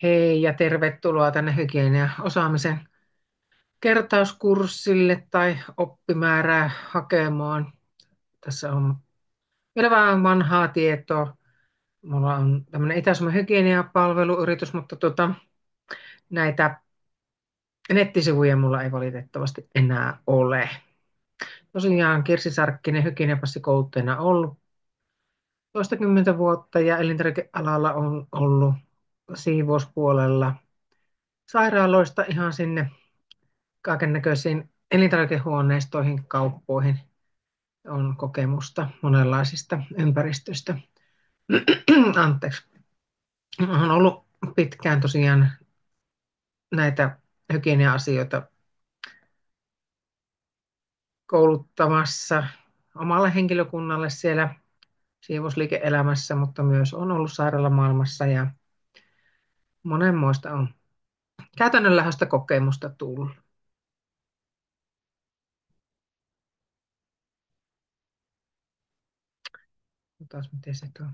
Hei ja tervetuloa tänne hygieniaosaamisen kertauskurssille tai oppimäärää hakemaan. Tässä on vielä vähän vanhaa tietoa. Mulla on tämmöinen Itä-Suomen hygieniapalveluyritys, mutta näitä nettisivuja mulla ei valitettavasti enää ole. Tosiaan Kirsi Sarkkinen hygieniapassikouluttajana ollut toistakymmentä vuotta ja elintarvikealalla on ollut siivouspuolella sairaaloista ihan sinne kaikennäköisiin elintarvikehuoneistoihin, kauppoihin on kokemusta monenlaisista ympäristöistä. Anteeksi. Olen ollut pitkään tosiaan näitä hygienia-asioita kouluttamassa omalle henkilökunnalle siellä siivousliike-elämässä, mutta myös on ollut sairaalamaailmassa ja monenmoista on käytännönläheistä kokemusta tullut. Taas miten se tuo.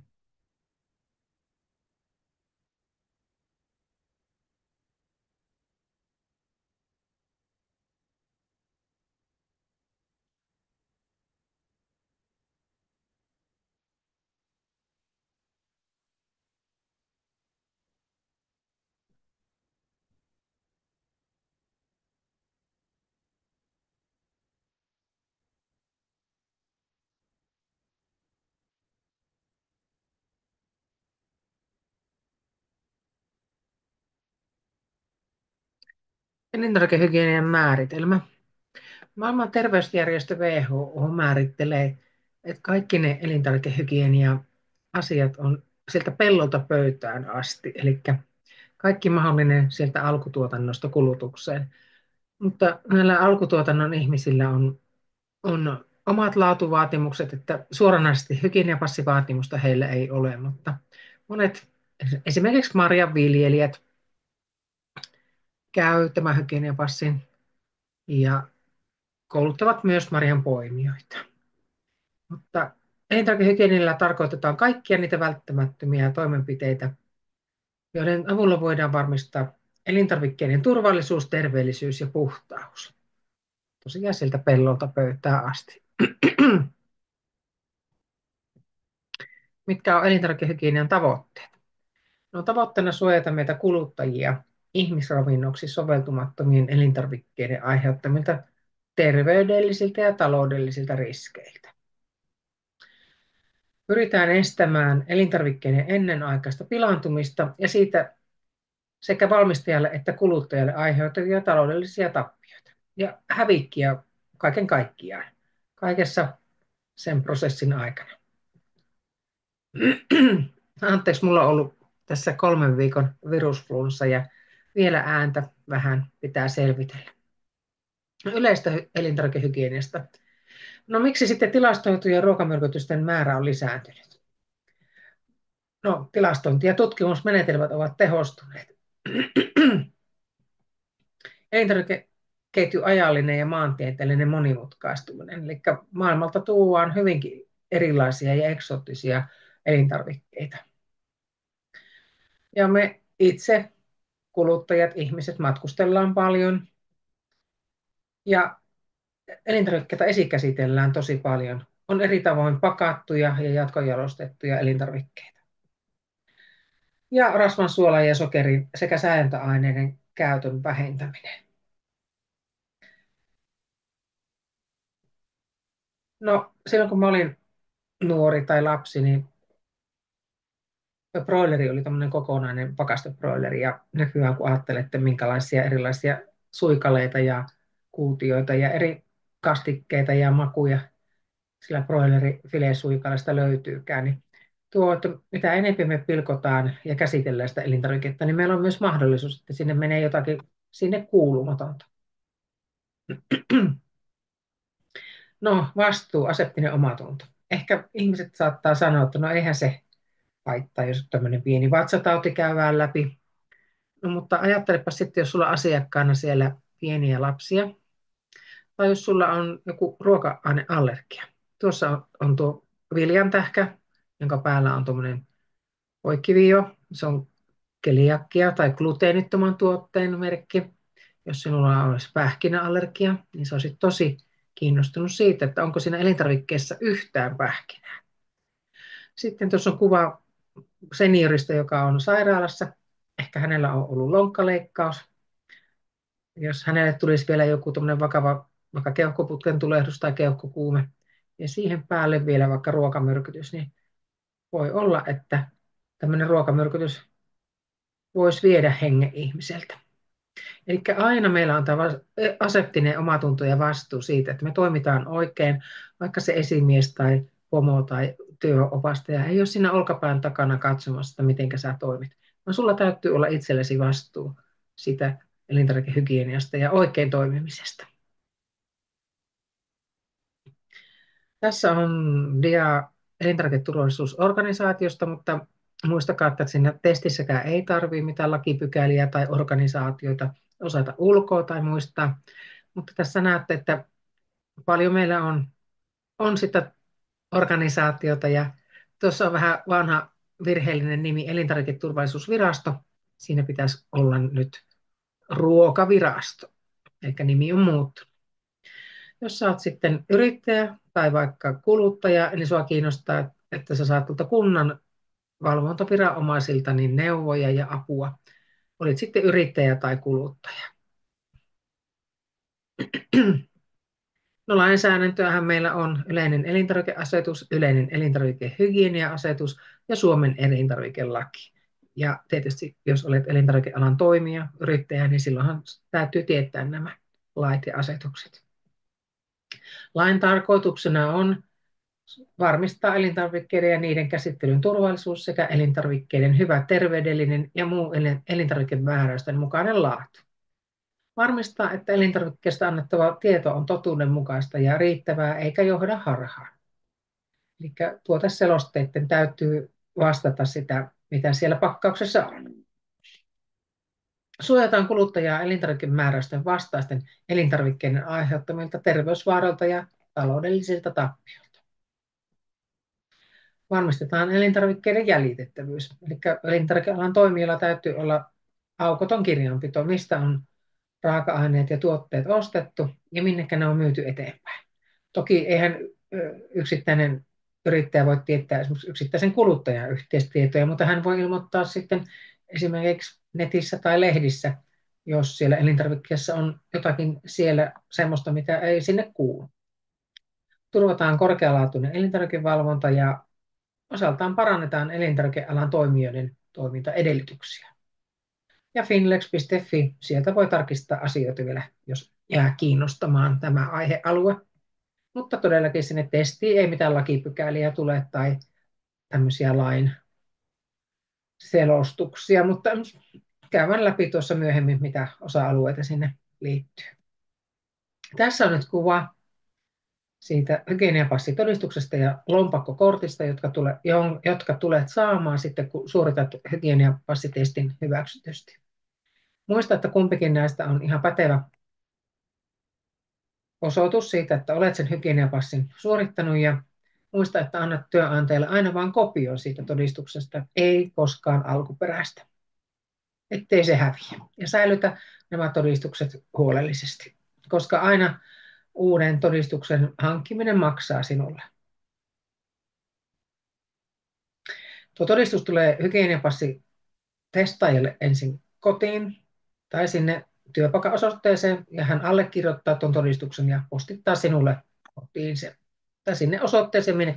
Elintarvikehygienian määritelmä. Maailman terveysjärjestö WHO määrittelee, että kaikki ne elintarvikehygienia-asiat on sieltä pellolta pöytään asti, eli kaikki mahdollinen sieltä alkutuotannosta kulutukseen. Mutta näillä alkutuotannon ihmisillä on omat laatuvaatimukset, että suoranaisesti hygieniapassivaatimusta heillä ei ole, mutta monet esimerkiksi marjanviljelijät käy tämän hygieniapassin ja kouluttavat myös marjan poimijoita. Mutta elintarvikehygienialla tarkoitetaan kaikkia niitä välttämättömiä toimenpiteitä, joiden avulla voidaan varmistaa elintarvikkeiden turvallisuus, terveellisyys ja puhtaus. Tosiaan sieltä pellolta pöytään asti. Mitkä on elintarvikehygienian tavoitteet? No, tavoitteena suojata meitä kuluttajia ihmisravinnoksi soveltumattomien elintarvikkeiden aiheuttamilta terveydellisiltä ja taloudellisilta riskeiltä. Pyritään estämään elintarvikkeiden ennenaikaista pilaantumista ja siitä sekä valmistajalle että kuluttajalle aiheutuvia taloudellisia tappioita ja hävikkiä kaiken kaikkiaan, kaikessa sen prosessin aikana. Anteeksi, mulla on ollut tässä 3 viikon virusflunssa ja vielä ääntä vähän pitää selvitellä. Yleistä elintarvikehygieniasta. No miksi sitten tilastoitujen ruokamyrkytysten määrä on lisääntynyt? No, tilastointi ja tutkimusmenetelmät ovat tehostuneet. Elintarvikeketjun ajallinen ja maantieteellinen monimutkaistuminen. Eli maailmalta tuodaan hyvinkin erilaisia ja eksoottisia elintarvikkeita. Ja me itse, kuluttajat, ihmiset, matkustellaan paljon. Ja elintarvikkeita esikäsitellään tosi paljon. On eri tavoin pakattuja ja jatkojalostettuja elintarvikkeita. Ja rasvan, suolan ja sokerin sekä säilöntäaineiden käytön vähentäminen. No, silloin kun mä olin nuori tai lapsi, niin broileri oli tämmöinen kokonainen pakastebroileri. Ja nykyään kun ajattelette, minkälaisia erilaisia suikaleita ja kuutioita ja eri kastikkeita ja makuja sillä broilerifilesuikaleesta löytyykään, niin että mitä enemmän me pilkotaan ja käsitellään sitä elintarviketta, niin meillä on myös mahdollisuus, että sinne menee jotakin sinne kuulumatonta. No, vastuu, aseptinen omatunto. Ehkä ihmiset saattaa sanoa, että no eihän se haittaa, jos tämmöinen pieni vatsatauti käydään läpi. No, mutta ajattelepa sitten, jos sulla on asiakkaana siellä pieniä lapsia, tai jos sulla on joku ruoka-aineallergia. Tuossa on tuo viljantähkä, jonka päällä on tuommoinen poikkiviiva. Se on keliakia tai gluteenittoman tuotteen merkki. Jos sinulla olisi pähkinäallergia, niin se olisi tosi kiinnostunut siitä, että onko siinä elintarvikkeessa yhtään pähkinää. Sitten tuossa on kuva seniorista, joka on sairaalassa. Ehkä hänellä on ollut lonkkaleikkaus. Jos hänelle tulisi vielä joku vakava vaikka keuhkoputken tulehdus tai keuhkokuume, ja siihen päälle vielä vaikka ruokamyrkytys, niin voi olla, että tämmöinen ruokamyrkytys voisi viedä hengen ihmiseltä. Eli aina meillä on tämä aseptinen omatunto ja vastuu siitä, että me toimitaan oikein, vaikka se esimies tai pomo tai työopastaja ei ole siinä olkapään takana katsomassa, että miten sä toimit, vaan sulla täytyy olla itsellesi vastuu sitä elintarvikehygieniasta ja oikein toimimisesta. Tässä on dia elintarviketurvallisuusorganisaatiosta, mutta muistakaa, että siinä testissäkään ei tarvitse mitään lakipykäliä tai organisaatioita osata ulkoa tai muistaa. Mutta tässä näette, että paljon meillä on sitä organisaatiota ja tuossa on vähän vanha virheellinen nimi Elintarviketurvallisuusvirasto. Siinä pitäisi olla nyt Ruokavirasto, eli nimi on muuttunut. Jos sä oot sitten yrittäjä tai vaikka kuluttaja, niin sua kiinnostaa, että sä saat tuolta kunnan valvontaviranomaisilta niin neuvoja ja apua. Olit sitten yrittäjä tai kuluttaja. No lainsäädäntöähän meillä on yleinen elintarvikeasetus, yleinen elintarvikehygienia-asetus ja Suomen elintarvikelaki. Ja tietysti jos olet elintarvikealan toimija, yrittäjä, niin silloinhan täytyy tietää nämä lait ja asetukset. Lain tarkoituksena on varmistaa elintarvikkeiden ja niiden käsittelyn turvallisuus sekä elintarvikkeiden hyvä terveydellinen ja muu elintarvikemääräysten mukainen laatu. Varmistaa, että elintarvikkeesta annettava tieto on totuudenmukaista ja riittävää eikä johda harhaan. Eli tuoteselosteiden täytyy vastata sitä, mitä siellä pakkauksessa on. Suojataan kuluttajaa elintarvikemääräysten vastaisten elintarvikkeiden aiheuttamilta terveysvaaroilta ja taloudellisilta tappioilta. Varmistetaan elintarvikkeiden jäljitettävyys. Eli elintarvikealan toimijoilla täytyy olla aukoton kirjanpito, mistä on raaka-aineet ja tuotteet ostettu ja minnekä ne on myyty eteenpäin. Toki eihän yksittäinen yrittäjä voi tietää esimerkiksi yksittäisen kuluttajan yhteistietoja, mutta hän voi ilmoittaa sitten esimerkiksi netissä tai lehdissä, jos siellä elintarvikkeessa on jotakin siellä semmoista, mitä ei sinne kuulu. Turvataan korkealaatuinen elintarvikevalvonta ja osaltaan parannetaan elintarvikealan toimijoiden toimintaedellytyksiä. Ja finlex.fi, sieltä voi tarkistaa asioita vielä, jos jää kiinnostamaan tämä aihealue. Mutta todellakin sinne testiin ei mitään lakipykäliä tule tai tämmöisiä lain selostuksia, mutta käydään läpi tuossa myöhemmin, mitä osa-alueita sinne liittyy. Tässä on nyt kuva siitä hygieniapassitodistuksesta ja lompakkokortista, jotka tulet saamaan sitten, kun suoritat hygieniapassitestin hyväksytysti. Muista, että kumpikin näistä on ihan pätevä osoitus siitä, että olet sen hygieniapassin suorittanut ja muista, että annat työnantajalle aina vain kopion siitä todistuksesta, ei koskaan alkuperäistä, ettei se häviä. Ja säilytä nämä todistukset huolellisesti, koska aina uuden todistuksen hankkiminen maksaa sinulle. Tuo todistus tulee hygieniapassi testaajalle ensin kotiin tai sinne työpaikan osoitteeseen ja hän allekirjoittaa tuon todistuksen ja postittaa sinulle kotiin sen. Tai sinne osoitteeseen, minne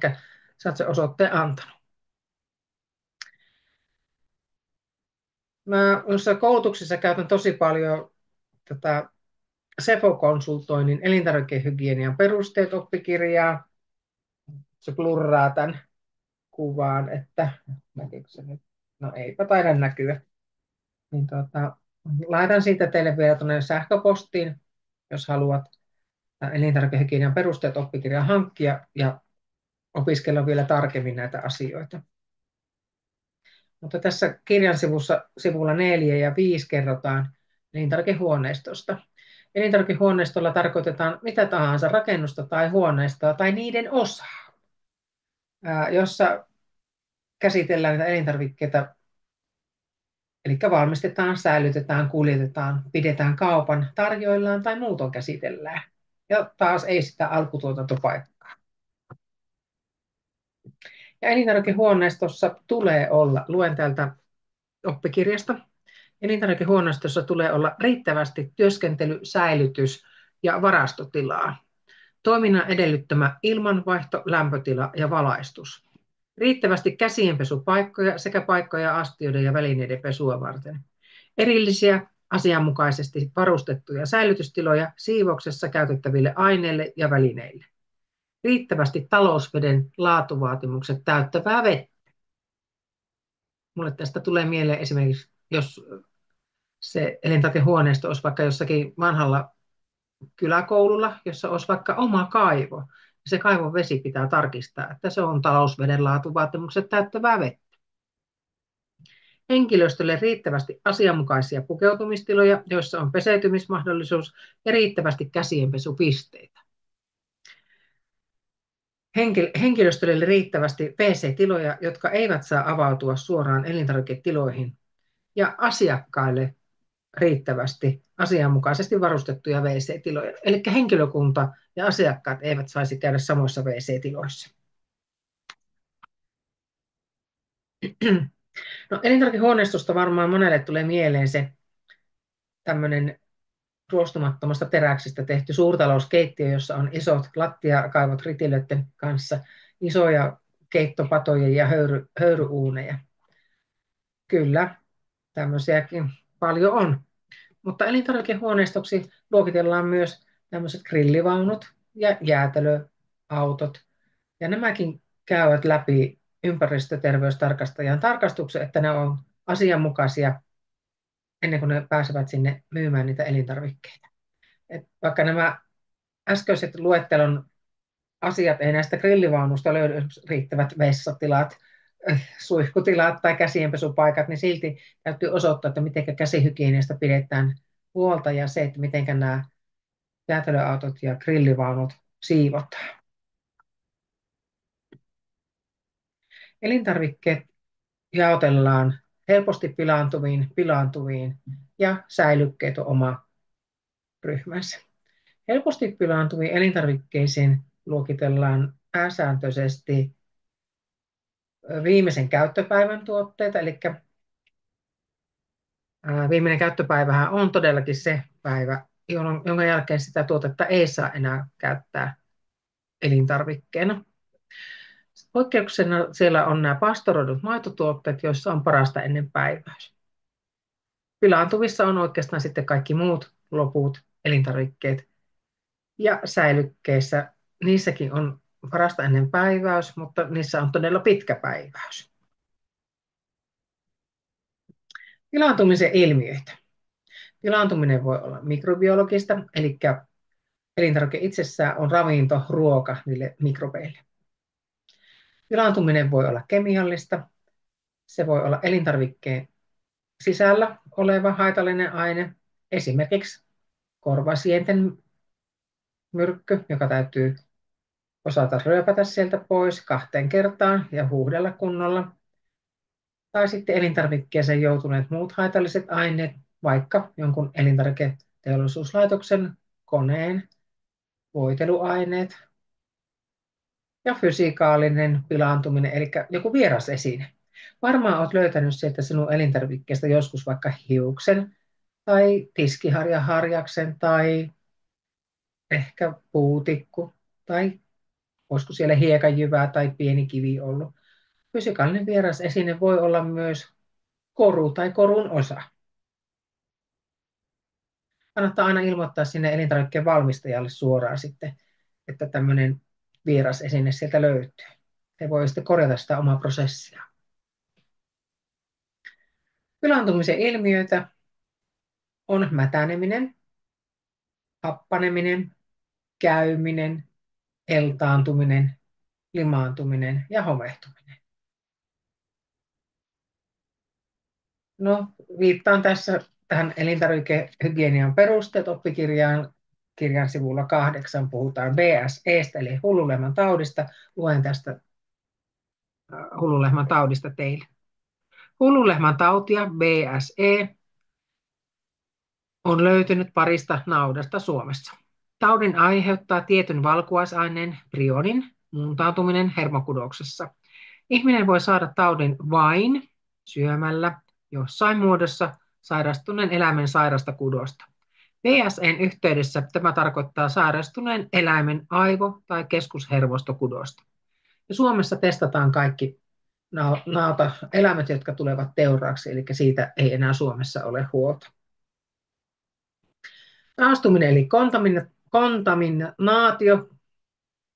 sä oot sen osoitteen antanut. Mä koulutuksessa käytän tosi paljon tätä Sefo-konsultoinnin elintarvikehygienian perusteet oppikirjaa. Se blurraa tämän kuvaan, että näkyykö se nyt? No eipä taida näkyä. Niin laitan siitä teille vielä tuonne sähköpostiin, jos haluat elintarvikehygienian perusteet oppikirjan hankkia ja opiskella vielä tarkemmin näitä asioita. Mutta tässä kirjan sivulla 4 ja 5 kerrotaan elintarvikehuoneistosta. Elintarvikehuoneistolla tarkoitetaan mitä tahansa rakennusta tai huoneistoa tai niiden osaa, jossa käsitellään näitä elintarvikkeita Eli valmistetaan, säilytetään, kuljetetaan, pidetään kaupan, tarjoillaan tai muutoin käsitellään. Ja taas ei sitä alkutuotantopaikkaa. Ja elintarvikehuoneistossa tulee olla, luen täältä oppikirjasta, elintarvikehuoneistossa tulee olla riittävästi työskentely-, säilytys- ja varastotilaa. Toiminnan edellyttämä ilmanvaihto, lämpötila ja valaistus. Riittävästi käsienpesupaikkoja sekä paikkoja astioiden ja välineiden pesua varten. Erillisiä asianmukaisesti varustettuja säilytystiloja siivouksessa käytettäville aineille ja välineille. Riittävästi talousveden laatuvaatimukset täyttävää vettä. Mulle tästä tulee mieleen esimerkiksi, jos se elintarvikehuoneisto olisi vaikka jossakin vanhalla kyläkoululla, jossa olisi vaikka oma kaivo. Se kaivon vesi pitää tarkistaa, että se on talousveden laatuvaatimukset täyttävää vettä. Henkilöstölle riittävästi asianmukaisia pukeutumistiloja, joissa on peseytymismahdollisuus ja riittävästi käsienpesupisteitä. Henkilöstölle riittävästi WC-tiloja, jotka eivät saa avautua suoraan elintarviketiloihin, ja asiakkaille riittävästi asianmukaisesti varustettuja WC-tiloja. Eli henkilökunta ja asiakkaat eivät saisi käydä samoissa WC-tiloissa. No, elintarvikehuoneistosta varmaan monelle tulee mieleen se tämmöinen ruostumattomasta teräksestä tehty suurtalouskeittiö, jossa on isot lattiakaivot ritilöiden kanssa, isoja keittopatoja ja höyryuuneja. Kyllä, tämmöisiäkin paljon on. Mutta elintarvikehuoneistoksi luokitellaan myös tämmöiset grillivaunut ja jäätelöautot. Ja nämäkin käyvät läpi ympäristöterveystarkastajan tarkastuksen, että ne on asianmukaisia ennen kuin ne pääsevät sinne myymään niitä elintarvikkeita. Et vaikka nämä äskeiset luettelon asiat ei näistä grillivaunusta löydy riittävät vessatilat, suihkutilat tai käsienpesupaikat, niin silti täytyy osoittaa, että miten käsihygieniasta pidetään huolta ja se, että miten nämä jäätelöautot ja grillivaunut siivotaan. Elintarvikkeet jaotellaan helposti pilaantuviin ja säilykkeet on oma ryhmänsä. Helposti pilaantuviin elintarvikkeisiin luokitellaan pääsääntöisesti viimeisen käyttöpäivän tuotteita, eli viimeinen käyttöpäivähän on todellakin se päivä, jonka jälkeen sitä tuotetta ei saa enää käyttää elintarvikkeena. Poikkeuksena siellä on nämä pastoroidut maitotuotteet, joissa on parasta ennen päiväys. Pilaantuvissa on oikeastaan sitten kaikki muut loput elintarvikkeet. Ja säilykkeissä, niissäkin on parasta ennen päiväys, mutta niissä on todella pitkä päiväys. Pilaantumisen ilmiöitä. Pilaantuminen voi olla mikrobiologista, eli elintarvike itsessään on ravinto, ruoka niille mikrobeille. Pilaantuminen voi olla kemiallista. Se voi olla elintarvikkeen sisällä oleva haitallinen aine, esimerkiksi korvasienten myrkky, joka täytyy osata ryöpätä sieltä pois 2 kertaan ja huuhdella kunnolla. Tai sitten elintarvikkeeseen joutuneet muut haitalliset aineet, vaikka jonkun elintarviketeollisuuslaitoksen koneen voiteluaineet ja fysikaalinen pilaantuminen, eli joku vieras esine. Varmaan olet löytänyt sieltä sinun elintarvikkeesta joskus vaikka hiuksen tai tiskiharjaharjaksen tai ehkä puutikku tai olisiko siellä hiekanjyvää tai pieni kivi ollut. Fysikaalinen vieras esine voi olla myös koru tai korun osa. Kannattaa aina ilmoittaa sinne elintarvikkeen valmistajalle suoraan sitten, että tämmöinen vieras esine sieltä löytyy. He voi sitten korjata sitä omaa prosessia. Pilaantumisen ilmiöitä on mätäneminen, happaneminen, käyminen, eltaantuminen, limaantuminen ja homehtuminen. No, viittaan tässä tähän elintarvikehygienian perusteet oppikirjaan. Kirjan sivulla 8 puhutaan BSEstä eli hullunlehmän taudista. Luen tästä hullunlehmän taudista teille. Hullunlehmän tautia, BSE, on löytynyt parista naudasta Suomessa. Taudin aiheuttaa tietyn valkuaisaineen prionin muuntautuminen hermokudoksessa. Ihminen voi saada taudin vain syömällä jossain muodossa sairastuneen eläimen sairasta kudosta. VSEn yhteydessä tämä tarkoittaa sairastuneen eläimen aivo- tai keskushermostokudosta. Ja Suomessa testataan kaikki eläimet, jotka tulevat teuraaksi, eli siitä ei enää Suomessa ole huolta. Saastuminen eli kontaminaatio.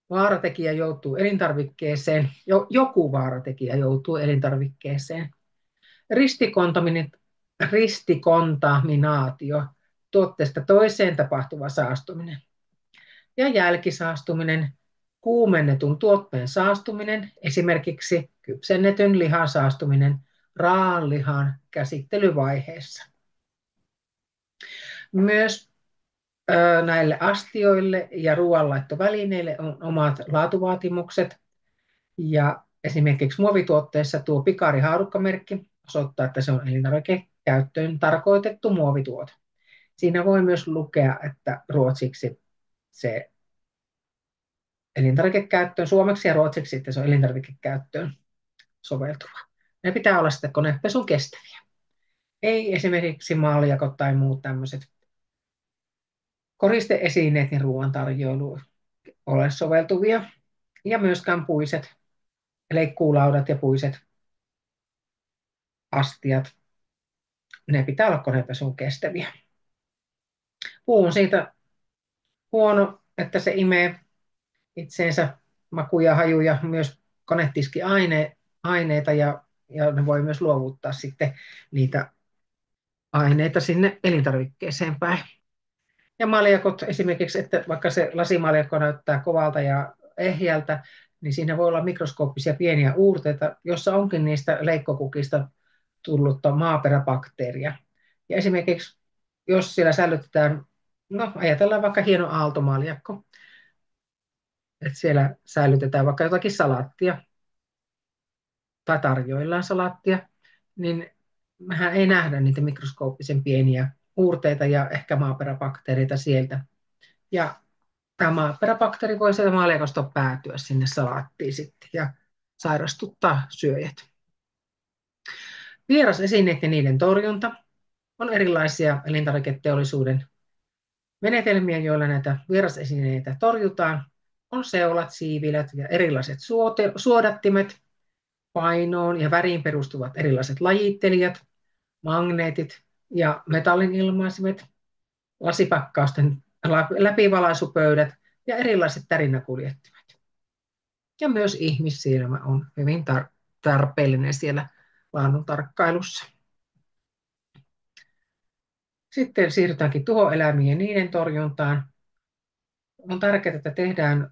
Vaaratekijä joutuu elintarvikkeeseen, joku vaaratekijä joutuu elintarvikkeeseen. Ristikontaminaatio, tuotteesta toiseen tapahtuva saastuminen. Ja jälkisaastuminen, kuumennetun tuotteen saastuminen, esimerkiksi kypsennetyn lihan saastuminen raaan lihan käsittelyvaiheessa. Myös näille astioille ja ruoanlaittovälineille on omat laatuvaatimukset. Ja esimerkiksi muovituotteessa tuo pikarihaarukkamerkki osoittaa, että se on elintarvikekäyttöön tarkoitettu muovituote. Siinä voi myös lukea, että ruotsiksi se elintarvikekäyttöön, suomeksi ja ruotsiksi että se on elintarvikekäyttöön soveltuva. Ne pitää olla sitten konepesun kestäviä. Ei esimerkiksi maaljakot tai muut tämmöiset koristeesineet ja ruoantarjoilu ole soveltuvia. Ja myöskään puiset, leikkuulaudat ja puiset astiat, ne pitää olla konepesun kestäviä. Puu on siitä huono, että se imee itseensä makuja, hajuja, myös konetiskiaineita ja ne voi myös luovuttaa sitten niitä aineita sinne elintarvikkeeseen päin. Ja maljakot esimerkiksi, että vaikka se lasimaljakko näyttää kovalta ja ehjältä, niin siinä voi olla mikroskooppisia pieniä uurteita, jossa onkin niistä leikkokukista tullutta maaperäbakteeria. Ja esimerkiksi jos siellä säilytetään, no ajatellaan vaikka hieno aaltomaljakko, että siellä säilytetään vaikka jotakin salaattia tai tarjoillaan salaattia, niin mehän ei nähdä niitä mikroskooppisen pieniä uurteita ja ehkä maaperäbakteereita sieltä. Ja tämä maaperäbakteeri voi sieltä maaliakosta päätyä sinne salaattiin sitten ja sairastuttaa syöjät. Vierasesineet ja niiden torjunta on erilaisia elintarviketeollisuuden menetelmiä, joilla näitä vierasesineitä torjutaan. On seulat, siivilät ja erilaiset suodattimet, painoon ja väriin perustuvat erilaiset lajittelijat, magneetit ja metallin ilmaisimet, lasipakkausten läpivalaisupöydät ja erilaiset tärinäkuljettimet. Ja myös ihmissilmä on hyvin tarpeellinen siellä laaduntarkkailussa. Sitten siirrytäänkin tuhoeläimiin ja niiden torjuntaan. On tärkeää, että tehdään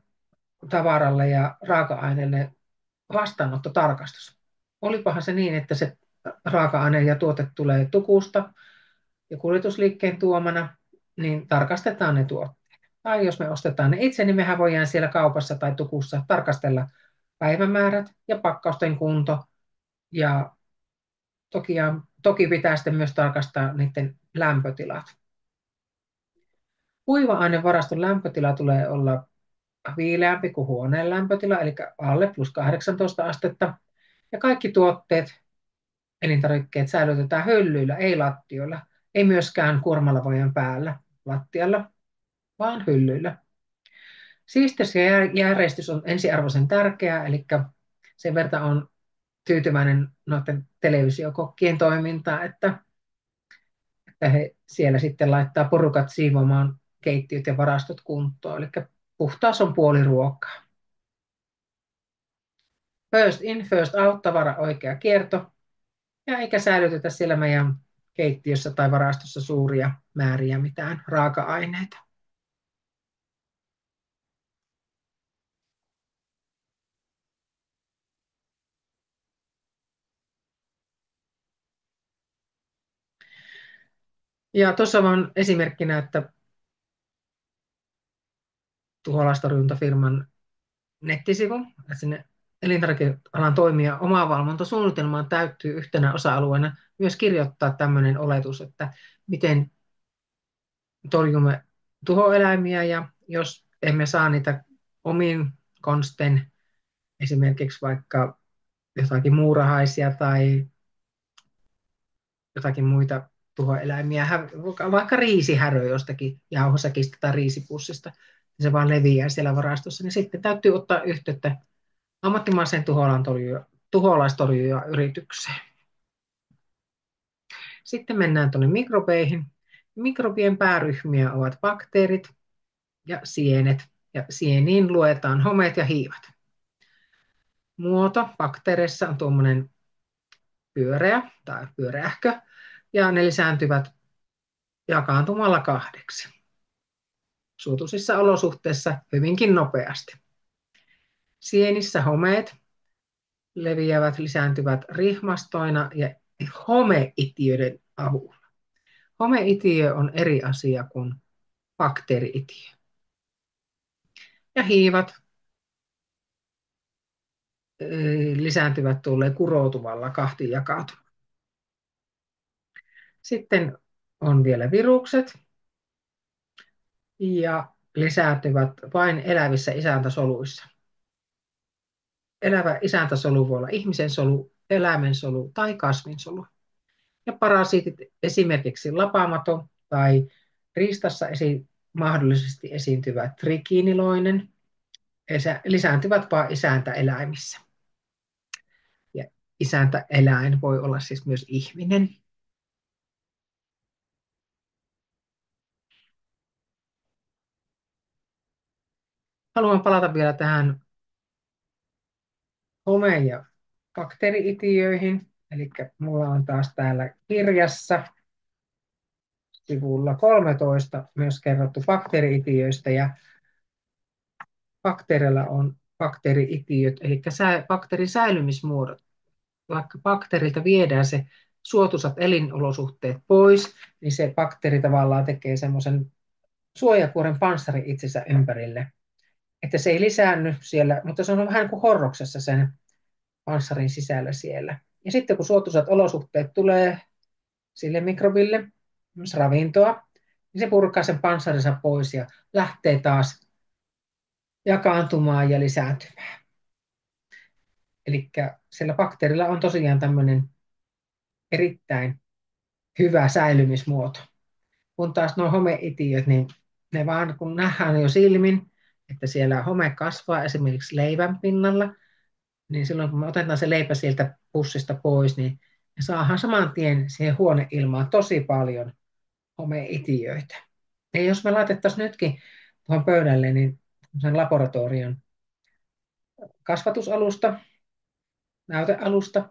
tavaralle ja raaka-aineelle vastaanottotarkastus. Olipahan se niin, että se raaka-aine ja tuote tulee tukusta ja kuljetusliikkeen tuomana, niin tarkastetaan ne tuotteet. Tai jos me ostetaan ne itse, niin mehän voidaan siellä kaupassa tai tukussa tarkastella päivämäärät ja pakkausten kunto. Ja toki pitää sitten myös tarkastaa niiden lämpötilat. Kuiva-ainevaraston lämpötila tulee olla viileämpi kuin huoneen lämpötila, eli alle plus 18 astetta. Ja kaikki tuotteet, elintarvikkeet säilytetään hyllyillä, ei lattioilla, ei myöskään kuormalavojen päällä lattialla, vaan hyllyillä. Siistys ja järjestys on ensiarvoisen tärkeää, eli sen verran on tyytyväinen noiden televisiokokkien toimintaan, että he siellä sitten laittaa porukat siivoamaan keittiöt ja varastot kuntoon, eli puhtaus on puoli ruokaa. First in, first out, tavara oikea kierto, ja eikä säilytetä siellä meidän keittiössä tai varastossa suuria määriä mitään raaka-aineita. Ja tuossa on esimerkkinä, että tuholaistorjuntafirman nettisivu, että sinne elintarvikealan toimija omavalvontasuunnitelmaan täytyy yhtenä osa-alueena myös kirjoittaa tämmöinen oletus, että miten torjumme tuhoeläimiä ja jos emme saa niitä omin konstein, esimerkiksi vaikka jotakin muurahaisia tai jotakin muita tuhoeläimiä, vaikka riisihärö jostakin jauhosäkistä tai riisipussista, niin se vaan leviää siellä varastossa, niin sitten täytyy ottaa yhteyttä ammattimaiseen tuholaistorjuja yritykseen. Sitten mennään tuonne mikrobeihin. Mikrobien pääryhmiä ovat bakteerit ja sienet, ja sieniin luetaan homeet ja hiivat. Muoto bakteereissa on tuommoinen pyöreä tai pyöreähkö, ja ne lisääntyvät jakaantumalla kahdeksi. Suotuisissa olosuhteissa hyvinkin nopeasti. Sienissä homeet leviävät, lisääntyvät rihmastoina ja homeitiöiden avulla. Homeitiö on eri asia kuin bakteeriitiö. Ja hiivat lisääntyvät tuolle kuroutuvalla kahtijakautumalla. Sitten on vielä virukset ja lisääntyvät vain elävissä isäntäsoluissa. Elävä isäntäsolu voi olla ihmisen solu, eläimen solu tai kasvinsolu. Ja parasiitit, esimerkiksi lapamato tai riistassa mahdollisesti esiintyvä trikiiniloinen, lisääntyvät vain isäntäeläimissä. Ja isäntäeläin voi olla siis myös ihminen. Haluan palata vielä tähän home- ja bakteeriitiöihin. Eli mulla on taas täällä kirjassa sivulla 13 myös kerrottu bakteeriitiöistä ja bakteereilla on bakteeriitiöt, eli bakteerin säilymismuodot. Vaikka bakteerilta viedään se suotuisat elinolosuhteet pois, niin se bakteeri tavallaan tekee semmoisen suojakuoren panssarin itsensä ympärille. Että se ei lisäänny siellä, mutta se on vähän kuin horroksessa sen panssarin sisällä siellä. Ja sitten kun suotuisat olosuhteet tulee sille mikrobille, myös ravintoa, niin se purkaa sen panssarinsa pois ja lähtee taas jakaantumaan ja lisääntymään. Eli sillä bakteerilla on tosiaan tämmöinen erittäin hyvä säilymismuoto. Kun taas nuo homeitiöt, niin ne vaan kun nähdään jo silmin, että siellä home kasvaa esimerkiksi leivän pinnalla, niin silloin kun me otetaan se leipä sieltä pussista pois, niin me saadaan saman tien siihen huoneilmaan tosi paljon homeitiöitä. Ja jos me laitettaisiin nytkin tuohon pöydälle niin sen laboratorion kasvatusalusta, näytealusta,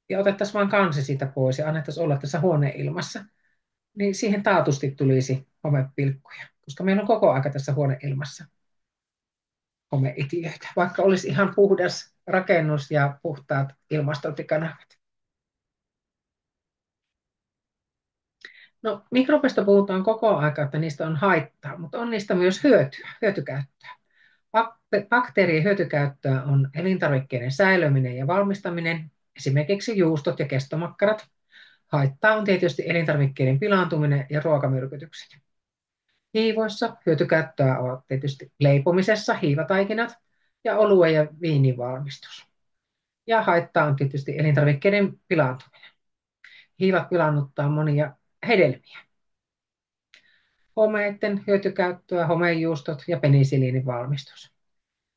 ja otettaisiin vain kansi siitä pois ja annettaisiin olla tässä huoneilmassa, niin siihen taatusti tulisi homepilkkuja, koska meillä on koko aika tässä huoneilmassa homeitiöitä, vaikka olisi ihan puhdas rakennus ja puhtaat ilmastointikanavat. No, mikrobeista puhutaan koko aika, että niistä on haittaa, mutta on niistä myös hyötykäyttöä. Bakteerien hyötykäyttöä on elintarvikkeiden säilöminen ja valmistaminen, esimerkiksi juustot ja kestomakkarat. Haittaa on tietysti elintarvikkeiden pilaantuminen ja ruokamyrkytykset. Hiivoissa hyötykäyttöä ovat tietysti leipomisessa hiivataikinat ja oluen ja viinin valmistus. Ja haittaa on tietysti elintarvikkeiden pilaantuminen. Hiivat pilaannuttaa monia hedelmiä. Homeiden hyötykäyttöä, homejuustot ja penisiliinin valmistus.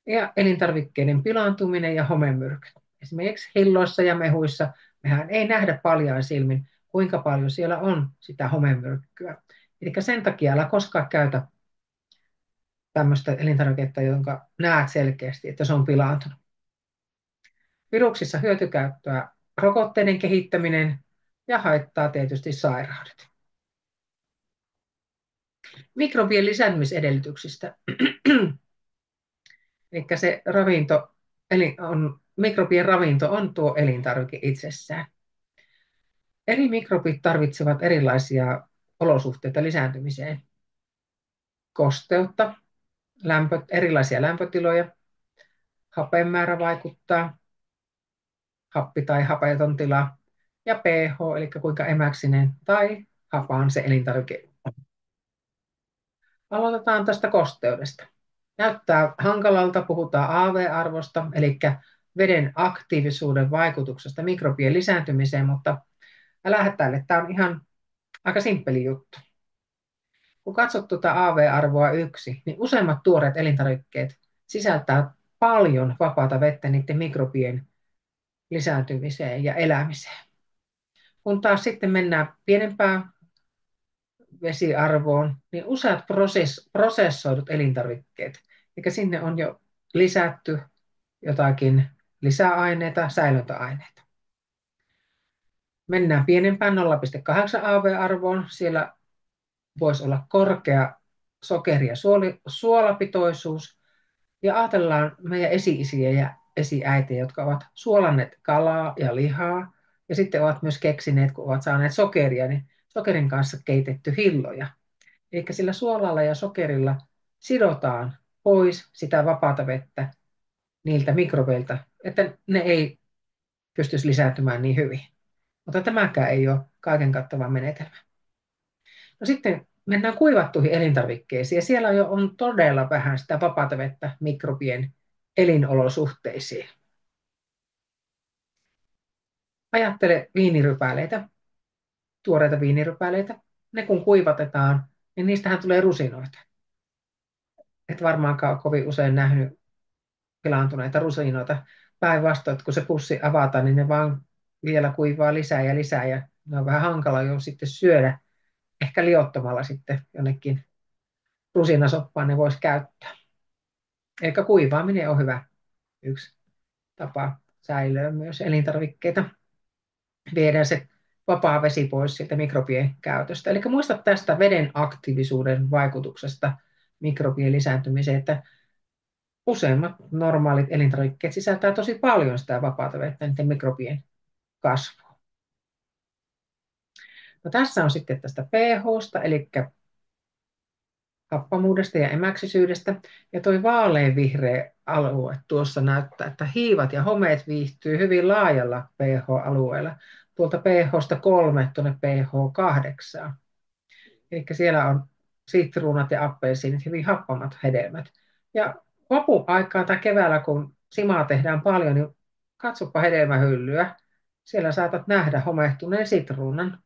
Ja elintarvikkeiden pilaantuminen ja homemyrkyt. Esimerkiksi hilloissa ja mehuissa mehän ei nähdä paljain silmin, kuinka paljon siellä on sitä homemyrkkyä. Eli sen takia älä koskaan käytä tämmöistä elintarviketta, jonka näet selkeästi, että se on pilaantunut. Viruksissa hyötykäyttöä rokotteiden kehittäminen ja haittaa tietysti sairaudet. Mikrobien lisääntymisedellytyksistä. Eli se ravinto, mikrobien ravinto on tuo elintarvike itsessään. Eri mikrobit tarvitsevat erilaisia olosuhteita lisääntymiseen. Kosteutta, erilaisia lämpötiloja, hapen määrä vaikuttaa, happi tai hapeton tila, ja pH, eli kuinka emäksinen tai hapaan se elintarvike on. Aloitetaan tästä kosteudesta. Näyttää hankalalta, puhutaan AV-arvosta, eli veden aktiivisuuden vaikutuksesta mikrobien lisääntymiseen, mutta älä hätäile, tämä on ihan aika simppeli juttu. Kun katsot tuota AV-arvoa 1, niin useimmat tuoreet elintarvikkeet sisältää paljon vapaata vettä niiden mikrobien lisääntymiseen ja elämiseen. Kun taas sitten mennään pienempään vesiarvoon, niin useat prosessoidut elintarvikkeet, eli sinne on jo lisätty jotakin lisäaineita, säilöntäaineita. Mennään pienempään 0,8 AV-arvoon. Siellä voisi olla korkea sokeri- ja suolapitoisuus. Ja ajatellaan meidän esi-isiä ja esiäitejä, jotka ovat suolanneet kalaa ja lihaa. Ja sitten ovat myös keksineet, kun ovat saaneet sokeria, niin sokerin kanssa keitetty hilloja. Eli sillä suolalla ja sokerilla sidotaan pois sitä vapaata vettä niiltä mikrobeilta, että ne ei pystyisi lisääntymään niin hyvin. Mutta tämäkään ei ole kaiken kattava menetelmä. No sitten mennään kuivattuihin elintarvikkeisiin, ja siellä jo on todella vähän sitä vapaata vettä mikrobien elinolosuhteisiin. Ajattele viinirypäleitä, tuoreita viinirypäleitä. Ne kun kuivatetaan, niin niistähän tulee rusinoita. Et varmaankaan ole kovin usein nähnyt pilaantuneita rusinoita. Päinvastoin, että kun se pussi avataan, niin ne vaan vielä kuivaa lisää ja lisää, ja ne on vähän hankala jo sitten syödä. Ehkä liottamalla sitten jonnekin rusinasoppaan ne voisi käyttää. Eikä kuivaaminen on hyvä yksi tapa säilöä myös elintarvikkeita. Viedään se vapaa vesi pois sieltä mikrobien käytöstä. Eli muista tästä veden aktiivisuuden vaikutuksesta mikrobien lisääntymiseen, että useimmat normaalit elintarvikkeet sisältää tosi paljon sitä vapaata vettä niiden mikrobien kasvua. No, tässä on sitten tästä pH:sta, eli happamuudesta ja emäksisyydestä. Ja tuo vaaleanvihreä alue tuossa näyttää, että hiivat ja homeet viihtyy hyvin laajalla pH-alueella. Tuolta pH:sta 3 tuonne pH 8. Eli siellä on sitruunat ja appelsiinit, hyvin happamat hedelmät. Ja vapun-aikaan tai keväällä, kun simaa tehdään paljon, niin katsopa hedelmähyllyä. Siellä saatat nähdä homehtuneen sitruunan.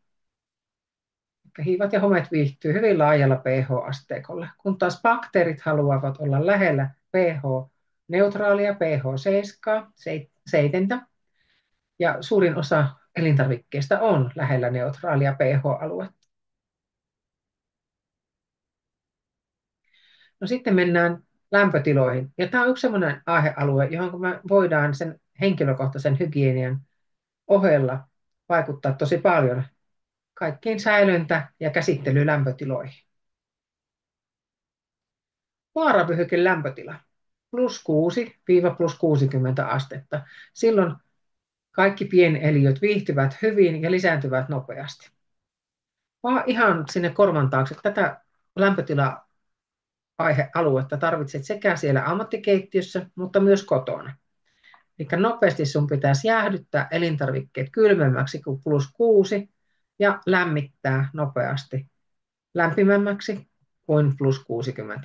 Hiivat ja homeet viihtyy hyvin laajalla pH-asteikolla, kun taas bakteerit haluavat olla lähellä pH-neutraalia pH 7, ja suurin osa elintarvikkeista on lähellä neutraalia pH-aluetta. No sitten mennään lämpötiloihin. Ja tämä on yksi sellainen aihealue, johon me voidaan sen henkilökohtaisen hygienian ohella vaikuttaa tosi paljon kaikkiin säilöntä- ja käsittelylämpötiloihin. Vaaravyöhyke lämpötila +6–+60 astetta. Silloin kaikki pieneliöt viihtyvät hyvin ja lisääntyvät nopeasti. Vaan ihan sinne korvan taakse tätä lämpötila-aihealuetta tarvitset sekä siellä ammattikeittiössä, mutta myös kotona. Eli nopeasti sun pitäisi jäähdyttää elintarvikkeet kylmemmäksi kuin +6 ja lämmittää nopeasti lämpimämmäksi kuin +60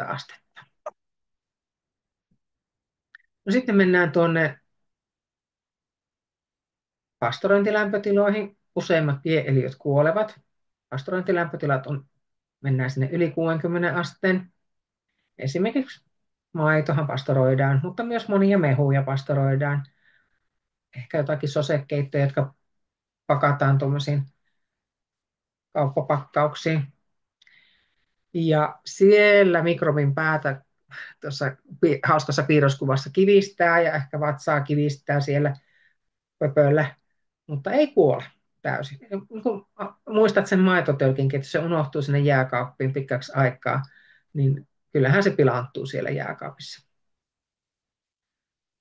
astetta. No sitten mennään tuonne pastorointilämpötiloihin. Useimmat pieeliöt kuolevat. Pastorointilämpötilat mennään sinne yli 60 asteen. Esimerkiksi maitohan pastoroidaan, mutta myös monia mehuja pastoroidaan. Ehkä jotakin sosekeittoja, jotka pakataan tuommoisiin kauppapakkauksiin. Ja siellä mikrobin päätä tuossa hauskassa piirroskuvassa kivistää ja ehkä vatsaa kivistää siellä pöpöllä, mutta ei kuole täysin. Kun muistat sen maitotölkinkin, että se unohtuu sinne jääkaappiin pitkäksi aikaa, niin kyllähän se pilaantuu siellä jääkaapissa,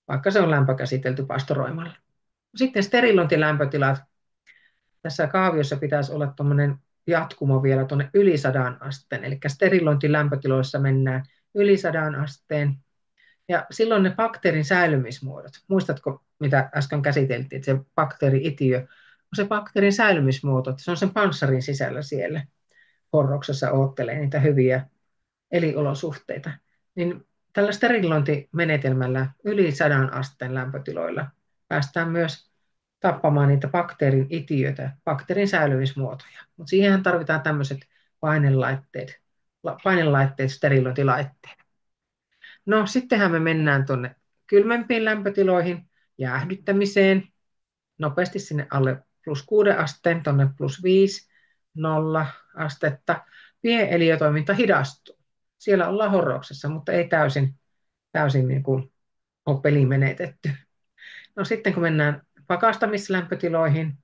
vaikka se on lämpökäsitelty pastoroimalla. Sitten sterilointilämpötilat. Tässä kaaviossa pitäisi olla tuommoinen jatkumo vielä tuonne yli 100 asteen, eli sterilointilämpötiloissa mennään yli 100 asteen. Ja silloin ne bakteerin säilymismuodot, muistatko mitä äsken käsiteltiin, että se bakteeri-itiö on se bakteerin säilymismuoto, että se on sen panssarin sisällä siellä horroksessa oottelee niitä hyviä elinolosuhteita. Niin tällä sterilointimenetelmällä yli 100 asteen lämpötiloilla päästään myös tappamaan niitä bakteerin itiöitä, bakteerin säilymismuotoja. Mutta siihen tarvitaan tämmöiset painelaitteet, sterilointilaitteet. No sittenhän me mennään tuonne kylmempiin lämpötiloihin, jäähdyttämiseen, nopeasti sinne alle +6 asteen, tuonne +5, 0 astetta. Pieneliötoiminta hidastuu. Siellä ollaan horroksessa, mutta ei täysin niin kuin ole peli menetetty. No sitten kun mennään pakastamislämpötiloihin,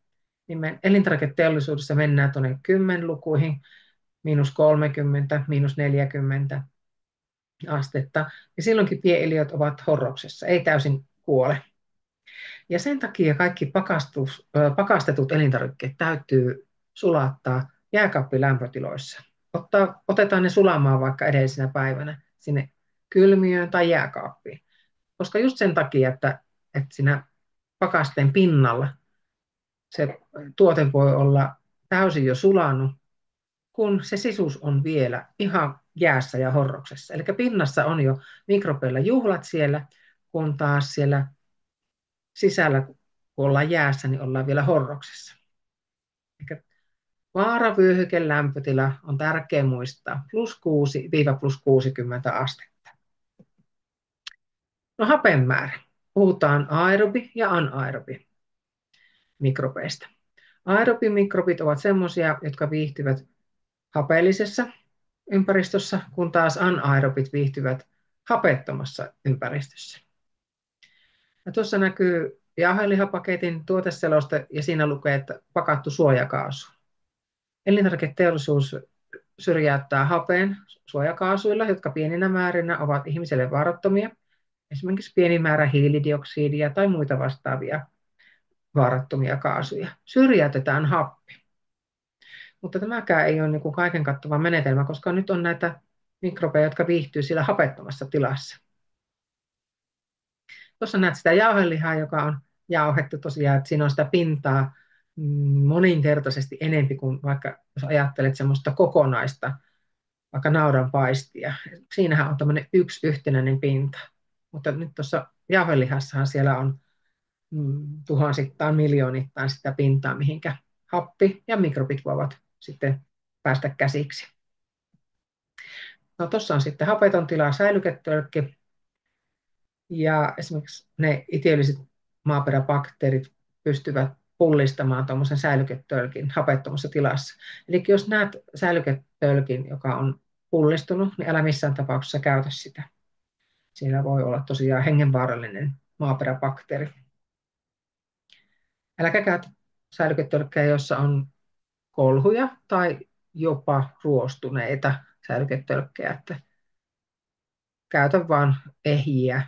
niin me elintarviketeollisuudessa mennään tuonne 10-lukuihin, -30, -40 astetta. Ja silloinkin pieeliöt ovat horroksessa, ei täysin kuole. Ja sen takia kaikki pakastetut elintarvikkeet täytyy sulattaa jääkaappilämpötiloissa. Otetaan ne sulamaan vaikka edellisenä päivänä sinne kylmiöön tai jääkaappiin. Koska just sen takia, että siinä pakasteen pinnalla se tuote voi olla täysin jo sulanut, kun se sisus on vielä ihan jäässä ja horroksessa. Eli pinnassa on jo mikrobeilla juhlat siellä, kun taas siellä sisällä, kun ollaan jäässä, niin ollaan vielä horroksessa. Eli vaaravyöhyke lämpötila on tärkeä muistaa, +6 - +60 astetta. No hapen määrä. Puhutaan aerobi- ja anaerobi mikrobeista. Aerobimikrobit ovat sellaisia, jotka viihtyvät hapeellisessa ympäristössä, kun taas anaerobit viihtyvät hapettomassa ympäristössä. Ja tuossa näkyy jauhelihapaketin tuoteseloste ja siinä lukee, että pakattu suojakaasu. Elintarviketeollisuus syrjäyttää hapeen suojakaasuilla, jotka pieninä määrinä ovat ihmiselle vaarattomia, esimerkiksi pieni määrä hiilidioksidia tai muita vastaavia vaarattomia kaasuja. Syrjäytetään happi. Mutta tämäkään ei ole niin kuin kaiken kattava menetelmä, koska nyt on näitä mikrobeja, jotka viihtyy siellä hapettomassa tilassa. Tuossa näet sitä jauhelihaa, joka on jauhettu tosiaan, että siinä on sitä pintaa moninkertaisesti enempi kuin vaikka jos ajattelet semmoista kokonaista, vaikka naudanpaistia. Siinähän on tämmöinen yksi yhtenäinen pinta. Mutta nyt tuossa jauhelihassahan siellä on tuhansittain, miljoonittain sitä pintaa, mihinkä happi ja mikrobit voivat sitten päästä käsiksi. No tuossa on sitten hapeton tila, säilyketölkki, ja esimerkiksi ne itiölliset maaperäbakteerit pystyvät pullistamaan tuommoisen säilyketölkin hapettomassa tilassa. Eli jos näet säilyketölkin, joka on pullistunut, niin älä missään tapauksessa käytä sitä. Siellä voi olla tosiaan hengenvaarallinen maaperäbakteeri. Äläkä käytä säilyketölkkejä, jossa on kolhuja tai jopa ruostuneita säilyketölkkejä. Että käytä vain ehjiä,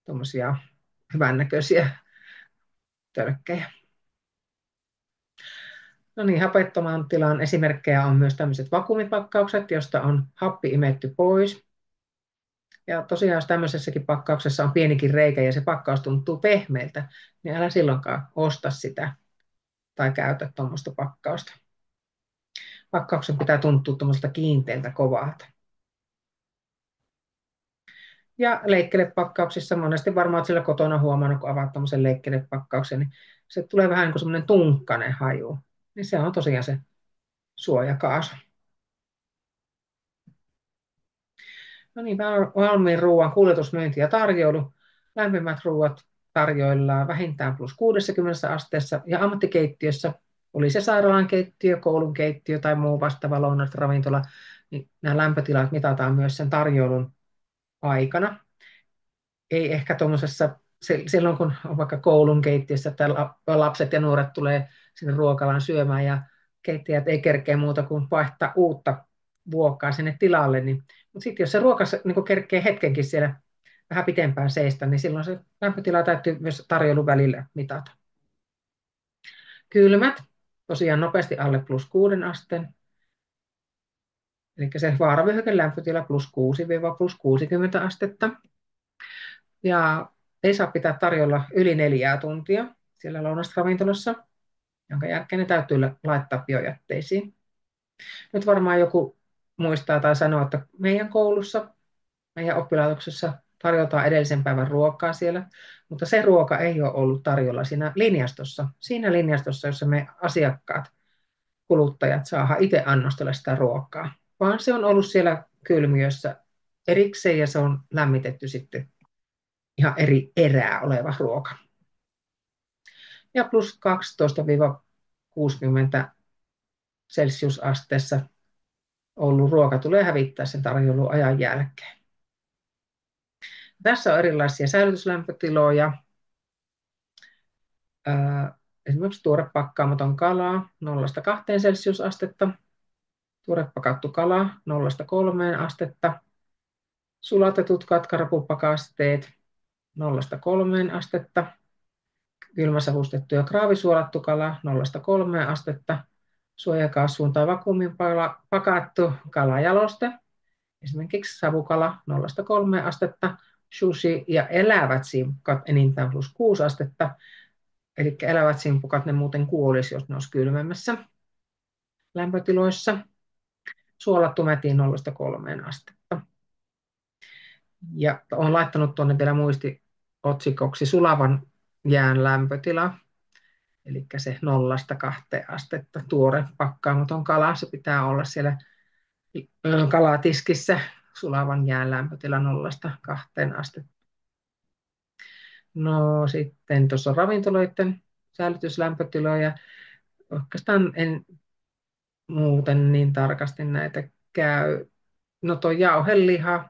tuommoisia hyvännäköisiä tölkkejä. No niin, hapettoman tilan esimerkkejä on myös tämmöiset vakuumipakkaukset, josta on happi imetty pois. Ja tosiaan, jos tämmöisessäkin pakkauksessa on pienikin reikä ja se pakkaus tuntuu pehmeältä, niin älä silloinkaan osta sitä tai käytä tuommoista pakkausta. Pakkauksen pitää tuntua tuommoiselta kiinteältä kovalta. Ja leikkelepakkauksissa monesti varmaan sillä kotona huomannut, kun avaat tuommoisen leikkelepakkauksen, niin se tulee vähän niin kuin semmoinen tunkkainen haju. Niin se on tosiaan se suojakaasu. No niin, valmiin ruoan kuljetus, myynti ja tarjoilu. Lämpimät ruoat tarjoillaan vähintään +60 asteessa ja ammattikeittiössä, oli se sairaalan keittiö, koulun keittiö tai muu vastaava lounasravintola, niin nämä lämpötilat mitataan myös sen tarjoilun aikana. Ei ehkä tuommoisessa, silloin kun on vaikka koulun keittiössä, että lapset ja nuoret tulee sinne ruokalaan syömään ja keittäjät ei kerkeä muuta kuin vaihtaa uutta vuokkaa sinne tilalle, niin mutta sitten jos se ruoka niin kerkee hetkenkin siellä vähän pitempään seistä, niin silloin se lämpötila täytyy myös tarjoilun välillä mitata. Kylmät, tosiaan nopeasti alle +6 asteen. Eli se vaaravyöhyke lämpötila +6 + 60 astetta. Ja ei saa pitää tarjolla yli 4 tuntia siellä lounasravintolassa, jonka jälkeen ne täytyy laittaa biojätteisiin. Nyt varmaan joku muistaa tai sanoo, että meidän koulussa, meidän oppilaitoksessa tarjotaan edellisen päivän ruokaa siellä, mutta se ruoka ei ole ollut tarjolla siinä linjastossa, jossa me asiakkaat, kuluttajat saadaan itse annostella sitä ruokaa, vaan se on ollut siellä kylmiössä erikseen ja se on lämmitetty sitten ihan eri erää oleva ruoka. Ja +12–60 celsiusasteessa ollut ruoka tulee hävittää sen tarjoulun ajan jälkeen. Tässä on erilaisia säilytyslämpötiloja. Esimerkiksi tuorepakkaamaton kala 0–2 celsiusastetta, tuorepakattu kala 0–3 astetta, sulatetut katkarapupakasteet 0–3 astetta, kylmäsavustettu ja kraavisuolattu kala 0–3 astetta, suojakaasuun tai vakuumin pakattu kalajaloste, esimerkiksi savukala 0–3 astetta, sushi ja elävät simpukat enintään +6 astetta, eli elävät simpukat ne muuten kuolisi, jos ne olisi kylmemmässä lämpötiloissa. Suolattu mätiin 0–3 astetta. Ja olen laittanut tuonne vielä muistiotsikoksi sulavan jään lämpötila, eli se 0–2 astetta. Tuore pakkaamaton kala, se pitää olla siellä kalatiskissä sulavan jään lämpötila 0–2 astetta. No sitten tuossa on ravintoloiden säilytyslämpötiloja. Oikeastaan en muuten niin tarkasti näitä käy. No tuo jauheliha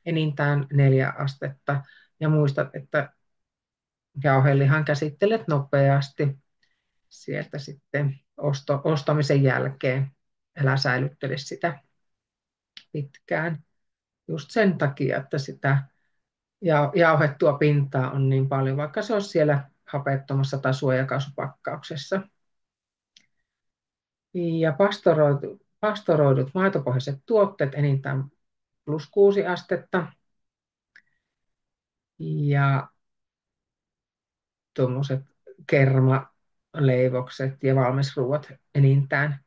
enintään 4 astetta. Ja muistat, että jauhelihan käsittelet nopeasti sieltä sitten ostamisen jälkeen. Älä säilyttele sitä pitkään. Just sen takia, että sitä jauhettua pintaa on niin paljon, vaikka se olisi siellä hapettomassa tai suojakaasupakkauksessa. Ja pastoroidut maitopohjaiset tuotteet enintään +6 astetta. Ja tuommoiset kermaleivokset ja valmisruuat enintään.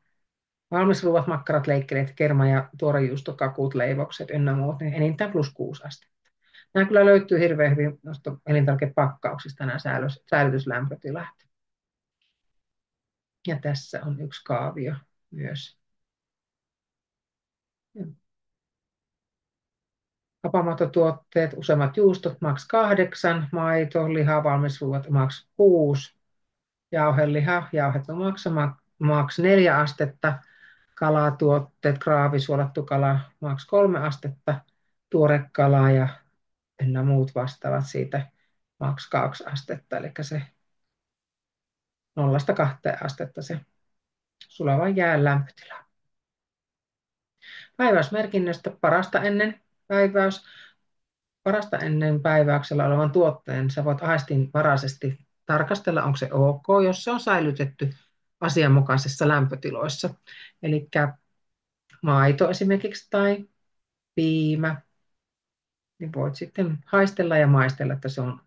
Valmisruuat, makkarat, leikkeleet, kerma- ja tuorejuustokakut, leivokset ynnä muut, niin enintään +6 astetta. Nämä kyllä löytyy hirveän hyvin noista elintarvikepakkauksista nämä säilytyslämpötilat. Ja tässä on yksi kaavio myös. Hapamattotuotteet, useimmat juustot maks 8, maito, liha, valmisruuat maks 6, jauheliha, jauhettu maks 4 astetta, kalatuotteet, kraavi, suolattu kala maks 3 astetta, tuorekala ja ynnä muut vastaavat siitä maks 2 astetta, eli se 0–2 astetta se sulavan jään lämpötila. Päiväysmerkinnöstä parasta ennen päiväyksellä olevan tuotteen sä voit aistinvaraisesti tarkastella, onko se ok, jos se on säilytetty asianmukaisessa lämpötiloissa. Eli maito esimerkiksi tai piimä, niin voit sitten haistella ja maistella, että se on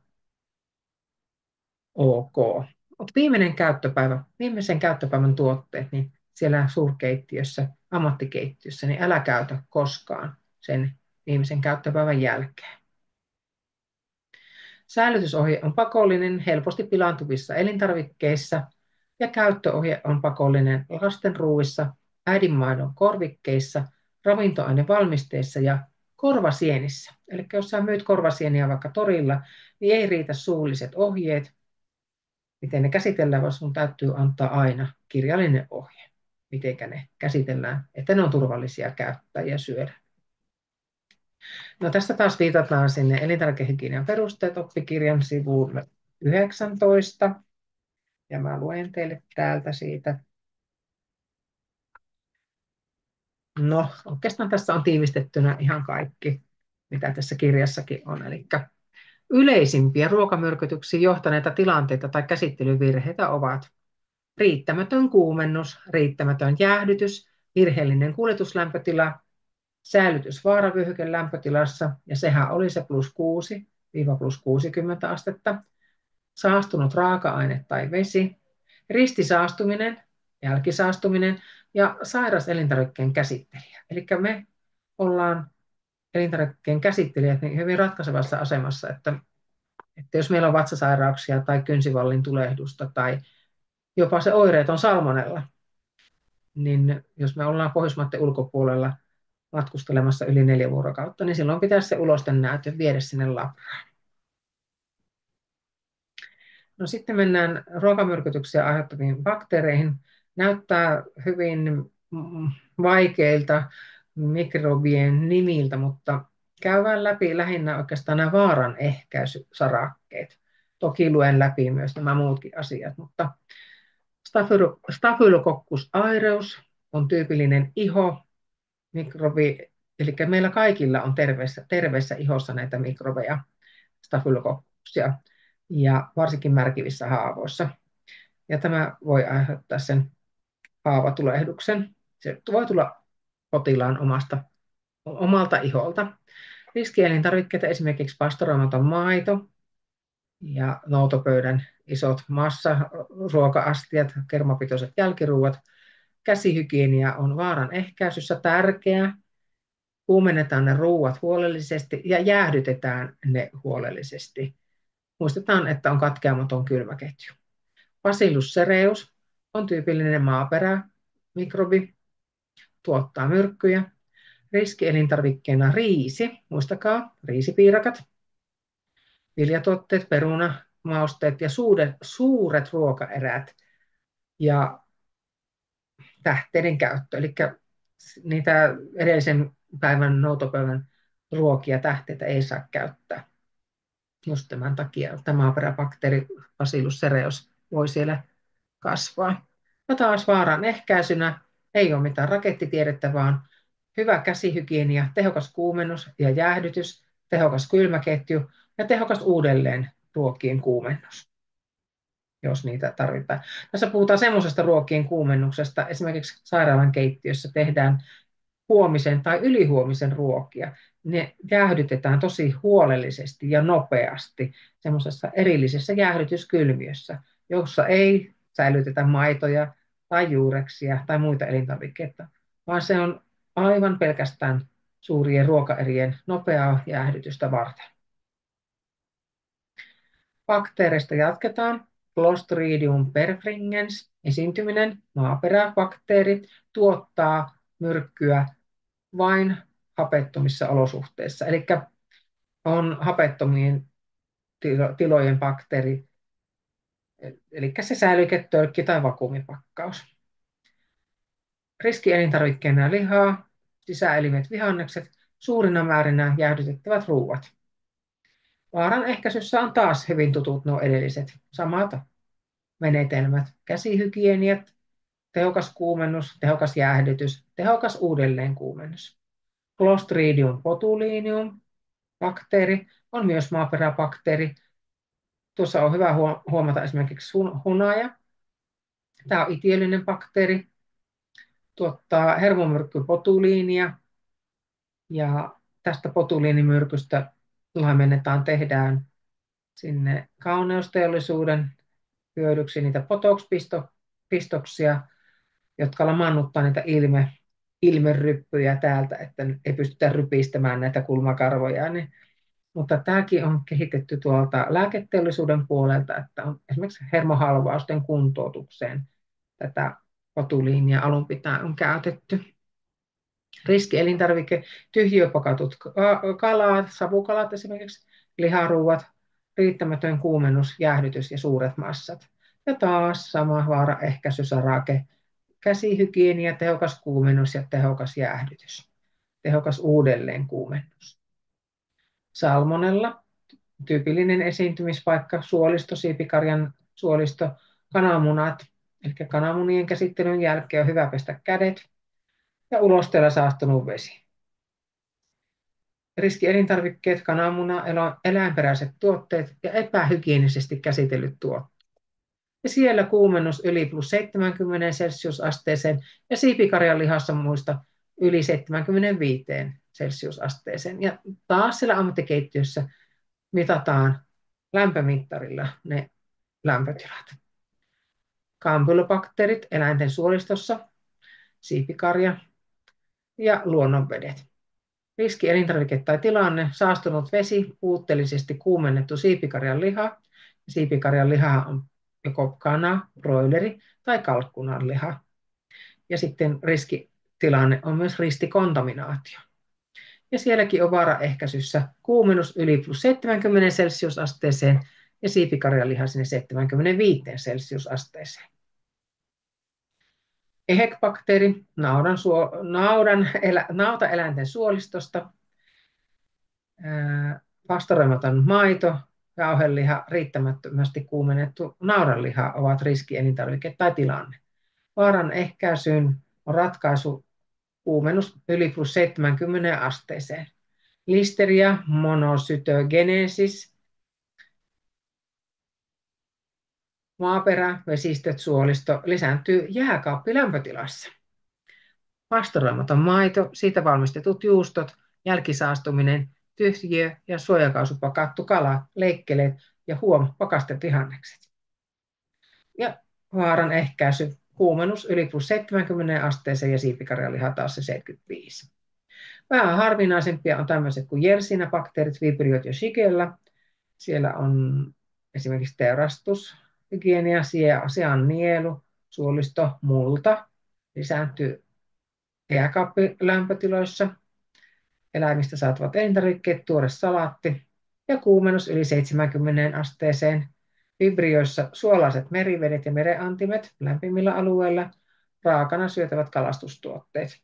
ok. Mutta viimeisen käyttöpäivän tuotteet, niin siellä suurkeittiössä, ammattikeittiössä, niin älä käytä koskaan sen viimeisen käyttöpäivän jälkeen. Säilytysohje on pakollinen helposti pilaantuvissa elintarvikkeissa ja käyttöohje on pakollinen lastenruuissa, äidinmaidon korvikkeissa, ravintoainevalmisteissa ja korvasienissä. Eli jos sä myyt korvasieniä vaikka torilla, niin ei riitä suulliset ohjeet, miten ne käsitellään, vaan sun täytyy antaa aina kirjallinen ohje, miten ne käsitellään, että ne on turvallisia käyttää ja syödä. No tästä taas viitataan sinne elintarvikehygienian perusteet oppikirjan sivulle 19. Ja mä luen teille täältä siitä. No oikeastaan tässä on tiivistettynä ihan kaikki, mitä tässä kirjassakin on. Eli yleisimpiä ruokamyrkytyksiin johtaneita tilanteita tai käsittelyvirheitä ovat riittämätön kuumennus, riittämätön jäähdytys, virheellinen kuljetuslämpötila, säilytysvaaravyöhyke lämpötilassa, ja sehän oli se +6–+60 astetta, saastunut raaka-aine tai vesi, ristisaastuminen, jälkisaastuminen ja sairas elintarvikkeen käsittelijä. Eli me ollaan elintarvikkeen käsittelijät niin hyvin ratkaisevassa asemassa, että jos meillä on vatsasairauksia tai kynsivallin tulehdusta tai jopa se oireeton salmonella, niin jos me ollaan Pohjoismaiden ulkopuolella matkustelemassa yli 4 vuorokautta, niin silloin pitäisi se ulostennäyte viedä sinne labraan. No sitten mennään ruokamyrkytyksiä aiheuttaviin bakteereihin. Näyttää hyvin vaikeilta mikrobien nimiltä, mutta käydään läpi lähinnä oikeastaan nämä vaaran ehkäisysarakkeet. Toki luen läpi myös nämä muutkin asiat, mutta Staphylococcus aureus on tyypillinen mikrobi, eli meillä kaikilla on terveessä ihossa näitä mikrobeja, stafylokokkusia, ja varsinkin märkivissä haavoissa. Ja tämä voi aiheuttaa sen haavatulehduksen. Se voi tulla potilaan omalta iholta. Riskielintarvikkeita esimerkiksi pastoroimaton maito ja noutopöydän isot massaruoka-astiat, kermapitoiset jälkiruuat. Käsihygienia on vaaran ehkäisyssä tärkeää. Kuumennetaan ne ruuat huolellisesti ja jäähdytetään ne huolellisesti. Muistetaan, että on katkeamaton kylmäketju. Bacillus cereus on tyypillinen maaperämikrobi, tuottaa myrkkyjä. Riskielintarvikkeena riisi, muistakaa riisipiirakat, viljatuotteet, peruna, mausteet ja suuret ruokaerät ja tähteiden käyttö. Eli niitä edellisen päivän noutopöydän ruokia, tähteitä ei saa käyttää. Just tämän takia tämä maaperäbakteeri Bacillus cereus voi siellä kasvaa. Ja taas vaaran ehkäisynä ei ole mitään rakettitiedettä, vaan hyvä käsihygienia, tehokas kuumennus ja jäähdytys, tehokas kylmäketju ja tehokas uudelleen ruokien kuumennus, jos niitä tarvitaan. Tässä puhutaan semmoisesta ruokien kuumennuksesta, esimerkiksi sairaalan keittiössä tehdään huomisen tai ylihuomisen ruokia. Ne jäähdytetään tosi huolellisesti ja nopeasti semmoisessa erillisessä jäähdytyskylmiössä, jossa ei säilytetä maitoja tai juureksia tai muita elintarvikkeita, vaan se on aivan pelkästään suurien ruokaerien nopeaa jäähdytystä varten. Bakteereista jatketaan. Clostridium perfringens esiintyminen, maaperäbakteeri, tuottaa myrkkyä vain hapettomissa olosuhteissa. Eli on hapettomien tilojen bakteeri, eli se säilyketölkki tai vakuumipakkaus. Riskielintarvikkeena lihaa, sisäelimet, vihannekset, suurina määrinä jäähdytettävät ruuat. Vaaran ehkäisyssä on taas hyvin tutut nuo edelliset samat menetelmät. Käsihygieniat, tehokas kuumennus, tehokas jäähdytys, tehokas uudelleenkuumennus. Clostridium botulinum bakteeri on myös maaperäbakteeri. Tuossa on hyvä huomata esimerkiksi hunaja. Tämä on itiöllinen bakteeri, tuottaa hermomyrkky botuliinia ja tästä botuliinimyrkystä laimennetaan, tehdään sinne kauneusteollisuuden hyödyksi niitä botox-pistoksia, jotka lamannuttaa niitä ilmeryppyjä täältä, että ei pystytä rypistämään näitä kulmakarvoja. Mutta tämäkin on kehitetty tuolta lääketeollisuuden puolelta, että on esimerkiksi hermohalvausten kuntoutukseen tätä botuliinia alun pitäen on käytetty. Riskielintarvike, tyhjiöpakatut kalat, savukalat esimerkiksi, liharuuat, riittämätön kuumennus, jäähdytys ja suuret massat. Ja taas sama vaaraehkäisysarake, käsihygienia, tehokas kuumennus ja tehokas jäähdytys, tehokas uudelleenkuumennus. Salmonella, tyypillinen esiintymispaikka, suolisto, siipikarjan suolisto, kananmunat, eli kananmunien käsittelyn jälkeen on hyvä pestä kädet ja ulosteella saastunut vesi. Riskielintarvikkeet, kananmuna, eläinperäiset tuotteet ja epähygienisesti käsitellyt tuotteet. Ja siellä kuumennus yli +70 celsiusasteeseen ja siipikarjan lihassa muista yli 75 celsiusasteeseen. Ja taas siellä ammattikeittiössä mitataan lämpömittarilla ne lämpötilat. Kampylobakteerit eläinten suolistossa, siipikarja ja luonnonvedet. Riski elintarvike tai tilanne, saastunut vesi, puutteellisesti kuumennettu siipikarjan liha. Siipikarjan liha on joko kana, broileri tai kalkkunan liha. Ja sitten riskitilanne on myös ristikontaminaatio. Ja sielläkin on vaaraehkäisyssä kuumennus yli plus 70 celsiusasteeseen ja siipikarjan liha sinne 75 celsiusasteeseen. EHEC-bakteeri nautaeläinten suolistosta, pastoroimaton maito, jauheliha, riittämättömästi kuumennettu naudanliha ovat riskielintarvike tai tilanne. Vaaran ehkäisyyn on ratkaisu kuumennus yli plus 70 asteeseen. Listeria monocytogenesis, maaperä, vesistöt, suolisto lisääntyy jääkaappilämpötilassa. Pastoroimaton maito, siitä valmistetut juustot, jälkisaastuminen, tyhjiö ja suojakausupakattu kala, leikkeleet ja pakastevihannekset. Ja vaaran ehkäisy, kuumennus yli plus 70 asteeseen ja siipikarjaliha taas se 75. Vähän harvinaisempia on tämmöiset kuin Yersinia-bakteerit, vibriot ja Shigella. Siellä on esimerkiksi teurastus, hygienia, sian nielu, suolisto, multa, lisääntyy jääkaappilämpötiloissa, eläimistä saatavat elintarvikkeet, tuore salaatti ja kuumennus yli 70 asteeseen. Vibrioissa suolaiset merivedet ja merenantimet lämpimillä alueilla, raakana syötävät kalastustuotteet.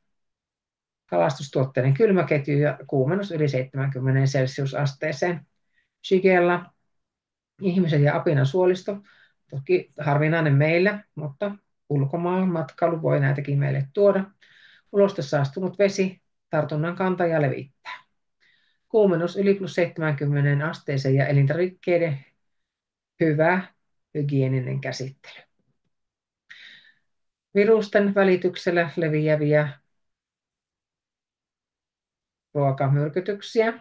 Kalastustuotteiden kylmäketju ja kuumennus yli 70 celsiusasteeseen. Shigella, ihmisen ja apinan suolisto, toki harvinainen meillä, mutta ulkomaan matkailu voi näitäkin meille tuoda. Uloste saastunut vesi, tartunnan kantaja levittää. Kuumennus yli plus 70 asteeseen ja elintarvikkeiden hyvä hygieninen käsittely. Virusten välityksellä leviäviä ruokamyrkytyksiä,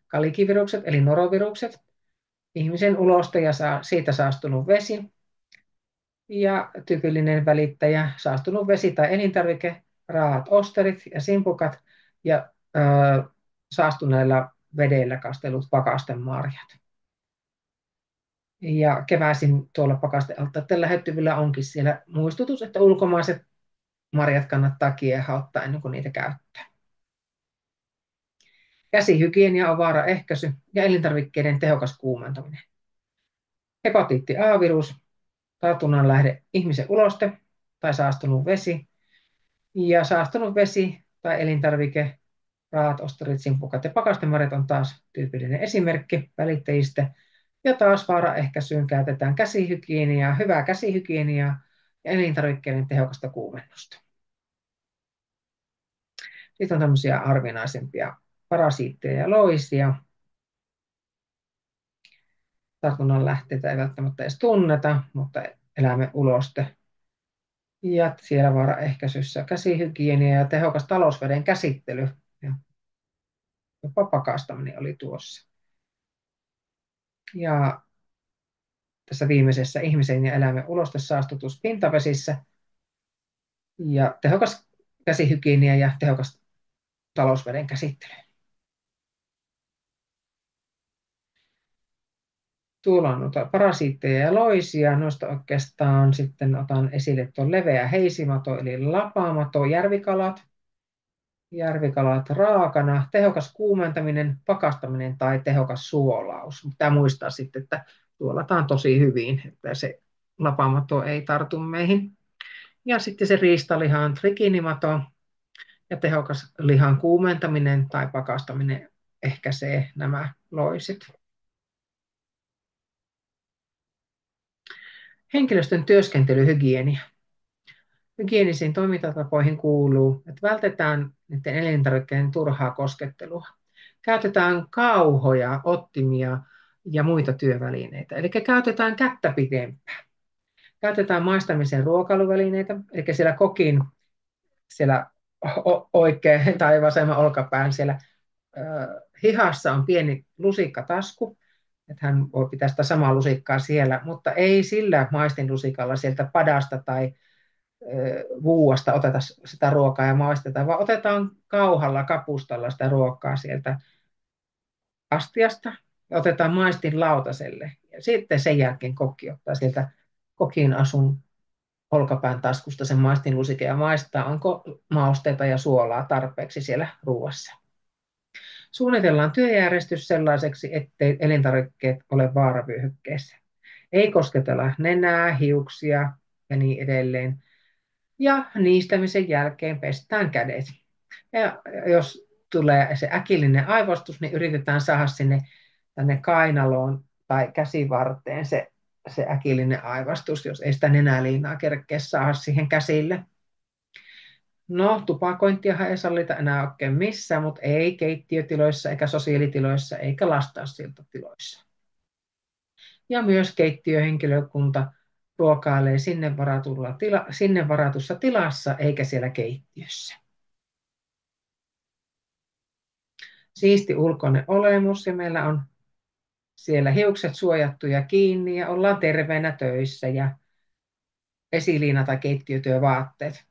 kalikivirukset eli norovirukset, ihmisen uloste ja siitä saastunut vesi ja tyypillinen välittäjä, saastunut vesi tai elintarvike, raat osterit ja simpukat ja saastuneella vedellä kastellut pakastemarjat. Ja keväisin tuolla pakastealtaiden lähettyvillä onkin siellä muistutus, että ulkomaiset marjat kannattaa kiehauttaa ennen kuin niitä käyttää. Käsihygienia on vaaraehkäisy ja elintarvikkeiden tehokas kuumentaminen. Hepatiitti A-virus, tartunnan lähde ihmisen uloste tai saastunut vesi. Ja saastunut vesi tai elintarvike, raat, osterit, simpukat ja pakastemarjat on taas tyypillinen esimerkki välittäjistä. Ja taas vaaraehkäisyyn käytetään käsihygieniaa, hyvää käsihygieniaa ja elintarvikkeiden tehokasta kuumennusta. Sitten on tämmöisiä harvinaisempia parasiitteja ja loisia. Tartunnan lähteitä ei välttämättä edes tunneta, mutta eläimen uloste. Ja siellä vaaraehkäisyssä käsihygienia ja tehokas talousveden käsittely. Ja jopa pakastaminen oli tuossa. Ja tässä viimeisessä ihmisen ja eläimen ulostesaastutus pintavesissä ja tehokas käsihygienia ja tehokas talousveden käsittely. Tuolla on parasiitteja ja loisia. Noista oikeastaan sitten otan esille tuon leveä heisimato eli lapamato, järvikalat raakana, tehokas kuumentaminen, pakastaminen tai tehokas suolaus. Pitää muistaa sitten, että suolataan tosi hyvin, että se lapamato ei tartu meihin. Ja sitten se riistaliha on trikinimato ja tehokas lihan kuumentaminen tai pakastaminen ehkäisee nämä loiset. Henkilöstön työskentelyhygienia. Hygienisiin toimintatapoihin kuuluu, että vältetään niiden elintarvikkeiden turhaa koskettelua. Käytetään kauhoja, ottimia ja muita työvälineitä. Eli käytetään kättä pitempään. Käytetään maistamisen ruokailuvälineitä, eli siellä oikein tai vasemman olkapään siellä hihassa on pieni lusikkatasku, että hän voi pitää sitä samaa lusikkaa siellä, mutta ei sillä maistinlusikalla sieltä padasta tai vuuasta oteta sitä ruokaa ja maisteta, vaan otetaan kauhalla, kapustalla sitä ruokaa sieltä astiasta ja otetaan maistin lautaselle. Ja sitten sen jälkeen kokki ottaa sieltä kokin asun olkapään taskusta sen maistin lusike ja maistaa, onko mausteita ja suolaa tarpeeksi siellä ruuassa. Suunnitellaan työjärjestys sellaiseksi, ettei elintarvikkeet ole vaaravyöhykkeessä. Ei kosketella nenää, hiuksia ja niin edelleen. Ja niistämisen jälkeen pestään kädet. Ja jos tulee se äkillinen aivostus, niin yritetään saada sinne tänne kainaloon tai käsivarteen se äkillinen aivastus, jos ei sitä nenäliinaa kerkeä saada siihen käsille. No, tupakointiahan ei sallita enää oikein missään, mutta ei keittiötiloissa eikä sosiaalitiloissa eikä lastausiltatiloissa. Ja myös keittiöhenkilökunta ruokailee sinne varatussa tilassa eikä siellä keittiössä. Siisti ulkoinen olemus ja meillä on siellä hiukset suojattuja kiinni ja ollaan terveenä töissä ja esiliina tai keittiötyövaatteet.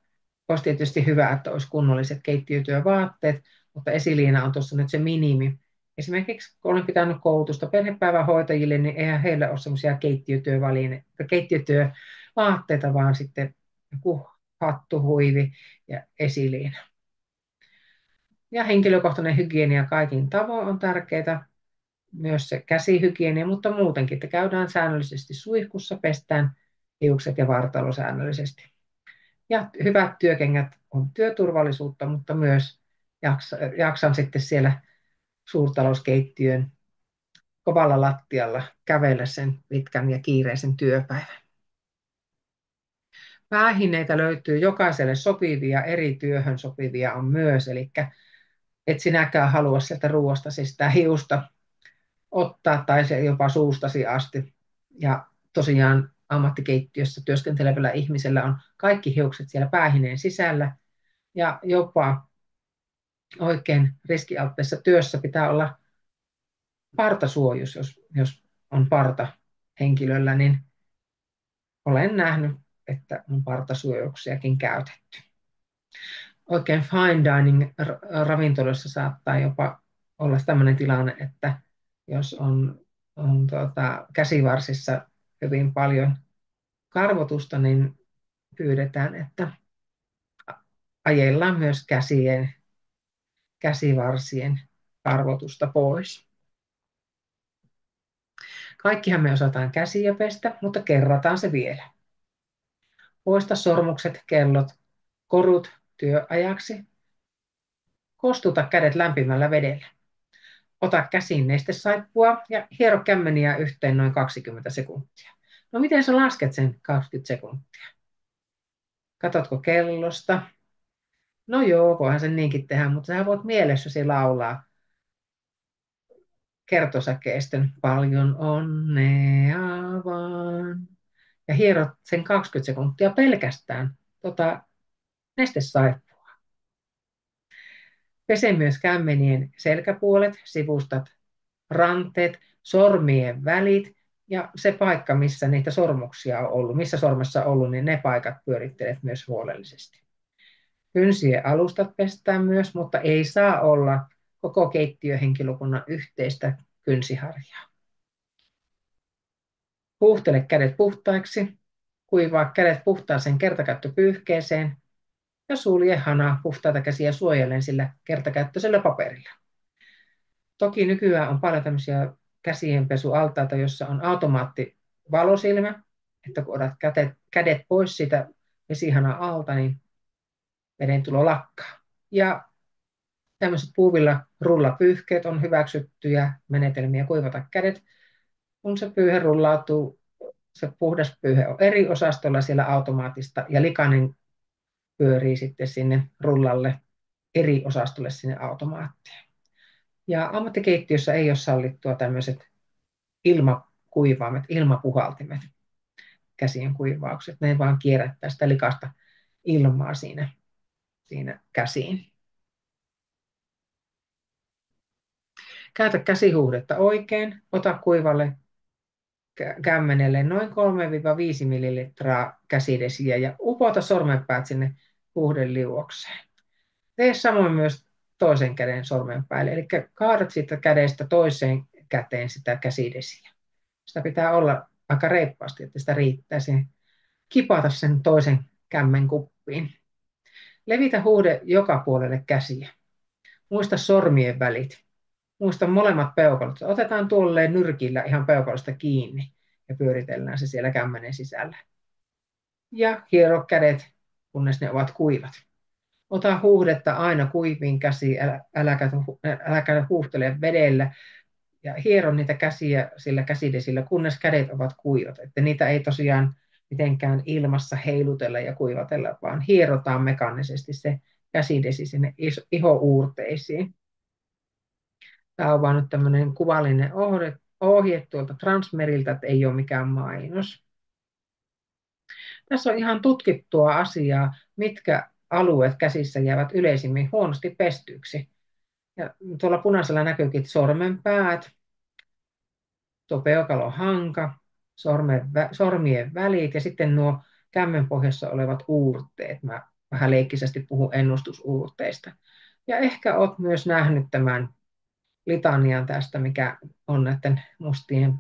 Olisi tietysti hyvä, että olisi kunnolliset keittiötyövaatteet, mutta esiliina on tuossa nyt se minimi. Esimerkiksi kun olen pitänyt koulutusta perhepäivähoitajille, niin eihän heillä ole semmoisia keittiötyövaatteita, vaan sitten joku hattu, huivi ja esiliina. Ja henkilökohtainen hygienia kaikin tavoin on tärkeää, myös se käsihygienia, mutta muutenkin, että käydään säännöllisesti suihkussa, pestään hiukset ja vartalo säännöllisesti. Ja hyvät työkengät on työturvallisuutta, mutta myös jaksan sitten siellä suurtalouskeittiön kovalla lattialla kävellä sen pitkän ja kiireisen työpäivän. Päähineitä löytyy jokaiselle sopivia, eri työhön sopivia on myös, eli et sinäkään halua sieltä ruoasta siis sitä hiusta ottaa tai se jopa suustasi asti. Ja tosiaan ammattikeittiössä työskentelevällä ihmisellä on kaikki hiukset siellä päähineen sisällä ja jopa oikein riskialtteessa työssä pitää olla partasuojus, jos on parta henkilöllä, niin olen nähnyt, että on partasuojuksiakin käytetty. Oikein fine dining ravintoloissa saattaa jopa olla tämmöinen tilanne, että jos on käsivarsissa hyvin paljon karvotusta, niin pyydetään, että ajellaan myös käsivarsien karvotusta pois. Kaikkihan me osataan käsiä pestä, mutta kerrataan se vielä. Poista sormukset, kellot, korut työajaksi. Kostuta kädet lämpimällä vedellä. Ota käsiin nestesaippua ja hiero kämmeniä yhteen noin 20 sekuntia. No miten sä lasket sen 20 sekuntia? Katotko kellosta? No joo, voihan sen niinkin tehdä, mutta sä voit mielessäsi laulaa kertosäkeistön paljon onnea vaan. Ja hierot sen 20 sekuntia pelkästään nestesaippua. Pese myös kämmenien selkäpuolet, sivustat, ranteet, sormien välit ja se paikka, missä niitä sormuksia on ollut, missä sormessa on ollut, niin ne paikat pyörittelet myös huolellisesti. Kynsien alustat pestään myös, mutta ei saa olla koko keittiöhenkilökunnan yhteistä kynsiharjaa. Puhtele kädet puhtaiksi, kuivaa kädet puhtaaseen kertakäyttöpyyhkeeseen ja sulje hana puhtaita käsiä suojellen sillä kertakäyttöisellä paperilla. Toki nykyään on paljon tämmöisiä käsienpesualtaita, jossa on automaattivalosilmä, että kun otat kädet pois siitä vesihanan alta, niin veden tulo lakkaa. Ja tämmöiset puuvilla rullapyyhkeet on hyväksyttyjä menetelmiä kuivata kädet. Kun se pyyhe rullautuu, se puhdas pyyhe on eri osastolla siellä automaattista ja likainen pyörii sitten sinne rullalle eri osastolle sinne automaattiin. Ja ammattikeittiössä ei ole sallittua tämmöiset ilmakuivaimet, ilmapuhaltimet, käsien kuivaukset. Ne vaan kierrättää sitä likasta ilmaa siinä siinä käsiin. Käytä käsihuhdetta oikein, ota kuivalle kämmenelle noin 3-5 millilitraa käsidesiä ja upota sormenpäät sinne huhdeliuokseen. Tee samoin myös toisen käden sormenpäälle, eli kaadat siitä kädestä toiseen käteen sitä käsidesiä. Sitä pitää olla aika reippaasti, että sitä riittää sen kipata sen toisen kämmen kuppiin. Levitä huude joka puolelle käsiä. Muista sormien välit. Muista molemmat peukalot. Otetaan tuolleen nyrkillä ihan peukalosta kiinni ja pyöritellään se siellä kämmenen sisällä. Ja hiero kädet, kunnes ne ovat kuivat. Ota huuhdetta aina kuiviin käsiin, äläkä huuhtele vedellä ja hiero niitä käsiä sillä käsidesillä, kunnes kädet ovat kuivat. Että niitä ei tosiaan mitenkään ilmassa heilutella ja kuivatella, vaan hierotaan mekaanisesti se käsidesi sinne ihouurteisiin. Tämä on vain nyt tämmöinen kuvallinen ohje tuolta Transmeriltä, että ei ole mikään mainos. Tässä on ihan tutkittua asiaa, mitkä alueet käsissä jäävät yleisimmin huonosti pestyksi. Ja tuolla punaisella näkyykin sormenpäät, tuo peukalon hanka, sormien välit ja sitten nuo kämmen pohjassa olevat uurteet. Mä vähän leikkisesti puhun ennustusuurteista. Ja ehkä olet myös nähnyt tämän litanian tästä, mikä on näiden mustien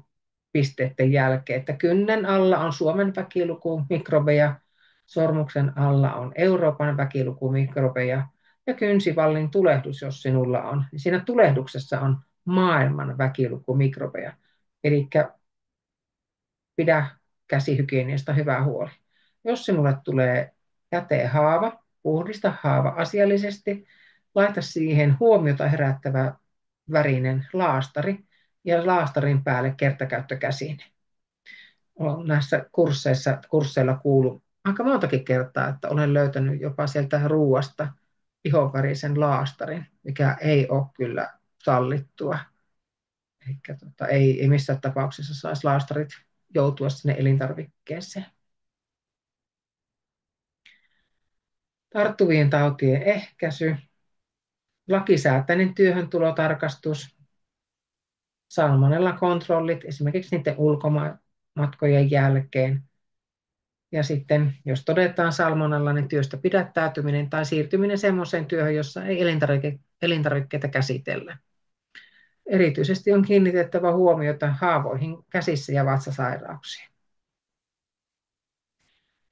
pisteiden jälkeen, että kynnen alla on Suomen väkilukumikrobeja, sormuksen alla on Euroopan väkilukumikrobeja ja kynsivallin tulehdus, jos sinulla on, niin siinä tulehduksessa on maailman väkilukumikrobeja. Eli pidä käsihygieniasta hyvä huoli. Jos sinulle tulee käteen haava, puhdista haava asiallisesti, laita siihen huomiota herättävä värinen laastari ja laastarin päälle kertakäyttökäsine. Olen näissä kursseilla kuullut aika montakin kertaa, että olen löytänyt jopa sieltä ruuasta ihonvärisen laastarin, mikä ei ole kyllä sallittua. Eikä, ei missään tapauksessa saisi laastarit joutua sinne elintarvikkeeseen. Tarttuvien tautien ehkäisy, lakisääteinen työhöntulotarkastus, salmonella-kontrollit, esimerkiksi niiden ulkomatkojen jälkeen. Ja sitten, jos todetaan salmonella, niin työstä pidättäytyminen tai siirtyminen sellaiseen työhön, jossa ei elintarvikkeita käsitellä. Erityisesti on kiinnitettävä huomiota haavoihin käsissä ja vatsasairauksiin.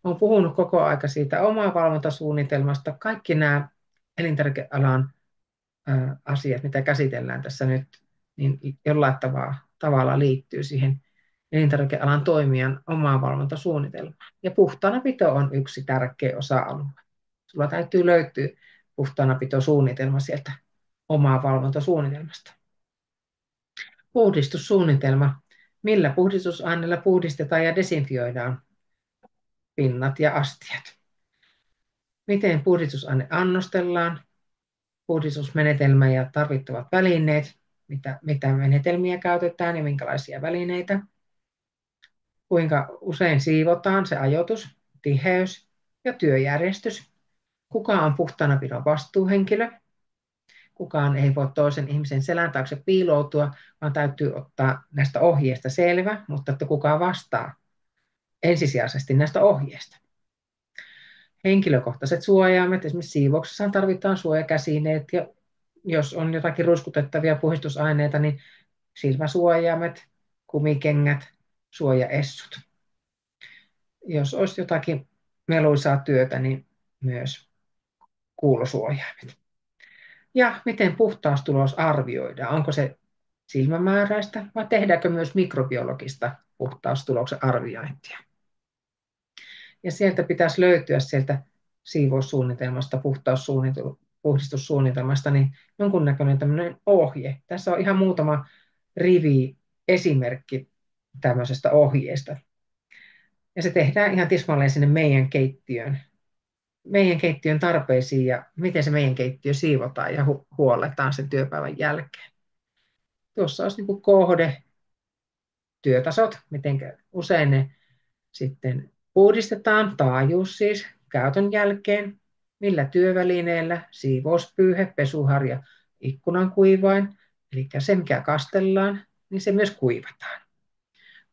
Olen puhunut koko aika siitä omavalvontasuunnitelmasta. Kaikki nämä elintarvikealan asiat, mitä käsitellään tässä nyt, niin jollain tavalla liittyy siihen elintarvikealan toimijan omavalvontasuunnitelmaan. Ja puhtaanapito on yksi tärkeä osa-alue. Sulla täytyy löytyä puhtaanapitosuunnitelma sieltä omavalvontasuunnitelmasta. Puhdistussuunnitelma. Millä puhdistusaineilla puhdistetaan ja desinfioidaan pinnat ja astiat? Miten puhdistusaine annostellaan? Puhdistusmenetelmä ja tarvittavat välineet. Mitä menetelmiä käytetään ja minkälaisia välineitä? Kuinka usein siivotaan, se ajoitus, tiheys ja työjärjestys. Kuka on puhtaanapidon vastuuhenkilö? Kukaan ei voi toisen ihmisen selän taakse piiloutua, vaan täytyy ottaa näistä ohjeista selvä, mutta että kuka vastaa ensisijaisesti näistä ohjeista. Henkilökohtaiset suojaimet, esimerkiksi siivouksessa tarvitaan suojakäsineet ja jos on jotakin ruiskutettavia puhdistusaineita, niin silmäsuojaimet, kumikengät, suojaessut. Jos olisi jotakin meluisaa työtä, niin myös kuulosuojaimet. Ja miten puhtaustulos arvioidaan? Onko se silmämääräistä vai tehdäänkö myös mikrobiologista puhtaustuloksen arviointia? Ja sieltä pitäisi löytyä sieltä siivoussuunnitelmasta, puhdistussuunnitelmasta, niin jonkunnäköinen tämmöinen ohje. Tässä on ihan muutama rivi esimerkki tämmöisestä ohjeesta. Ja se tehdään ihan tismalleen sinne meidän keittiön tarpeisiin ja miten se meidän keittiö siivotaan ja huolletaan sen työpäivän jälkeen. Tuossa olisi niin kuin kohde, työtasot, miten usein ne sitten uudistetaan, taajuus siis käytön jälkeen, millä työvälineellä, siivouspyyhe, pesuharja, ikkunankuivain, eli se mikä kastellaan, niin se myös kuivataan.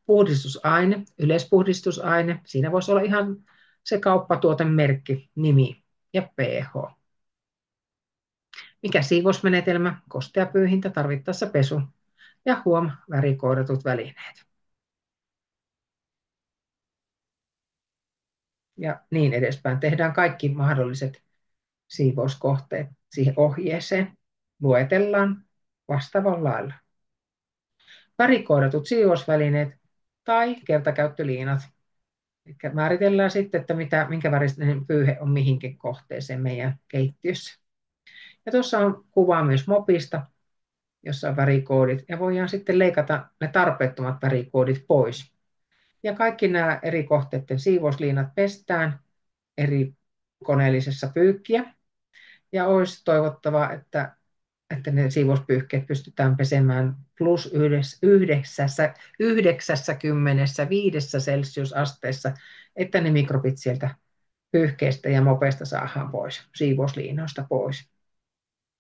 Puhdistusaine, yleispuhdistusaine, siinä voisi olla ihan se kauppatuotemerkki, nimi ja pH. Mikä siivousmenetelmä, kostea pyyhintä, tarvittaessa pesu ja värikoodatut välineet. Ja niin edespäin. Tehdään kaikki mahdolliset siivouskohteet siihen ohjeeseen. Luetellaan vastaavalla lailla. Värikoodatut siivousvälineet tai kertakäyttöliinat. Eli määritellään sitten, että minkä värinen pyyhe on mihinkin kohteeseen meidän keittiössä. Ja tuossa on kuva myös mopista, jossa on värikoodit. Ja voidaan sitten leikata ne tarpeettomat värikoodit pois. Ja kaikki nämä eri kohteiden siivousliinat pestään eri koneellisessa pyykkiä. Ja olisi toivottavaa, että ne siivouspyyhkeet pystytään pesemään plus 95 celsiusasteessa, että ne mikrobit sieltä pyyhkeistä ja mopeista saadaan pois, siivousliinoista pois.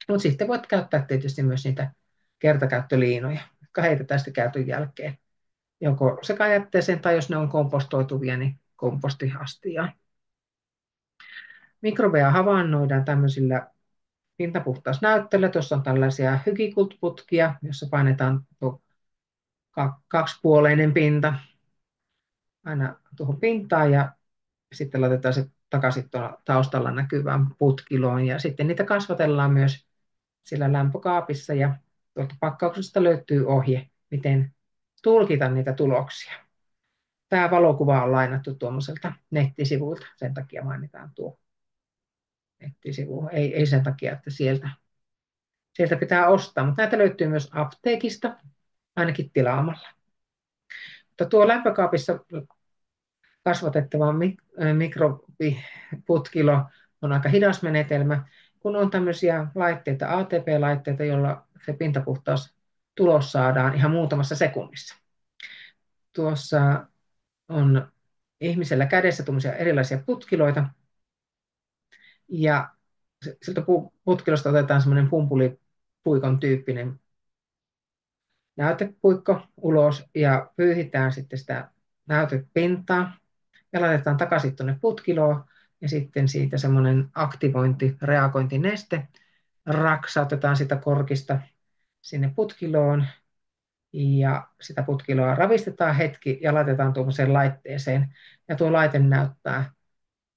Mutta sitten voit käyttää tietysti myös niitä kertakäyttöliinoja, jotka heitetään sitten käytön jälkeen. Joko sekajätteeseen tai jos ne on kompostoituvia, niin kompostiastiaan. Mikrobeja havainnoidaan tämmöisillä pintapuhtausnäytteillä. Tuossa on tällaisia Hygikult-putkia, jossa painetaan kaksipuoleinen pinta aina tuohon pintaan ja sitten laitetaan se takaisin taustalla näkyvään putkiloon. Ja sitten niitä kasvatellaan myös siellä lämpökaapissa ja tuolta pakkauksesta löytyy ohje, miten tulkita niitä tuloksia. Tämä valokuva on lainattu tuommoiselta nettisivuilta, sen takia mainitaan tuo nettisivu. Ei sen takia, että sieltä pitää ostaa, mutta näitä löytyy myös apteekista, ainakin tilaamalla. Mutta tuo lämpökaapissa kasvatettava mikrobiputkilo on aika hidas menetelmä, kun on tämmöisiä laitteita, ATP-laitteita, joilla se pintapuhtaus tulos saadaan ihan muutamassa sekunnissa. Tuossa on ihmisellä kädessä tuommoisia erilaisia putkiloita, ja siltä putkilosta otetaan semmoinen pumpulipuikon tyyppinen näytepuikko ulos ja pyyhitään sitten sitä näytepintaa ja laitetaan takaisin tuonne putkiloon ja sitten siitä semmoinen reagointineste raksautetaan sitä korkista sinne putkiloon ja sitä putkiloa ravistetaan hetki ja laitetaan tuollaiseen laitteeseen ja tuo laite näyttää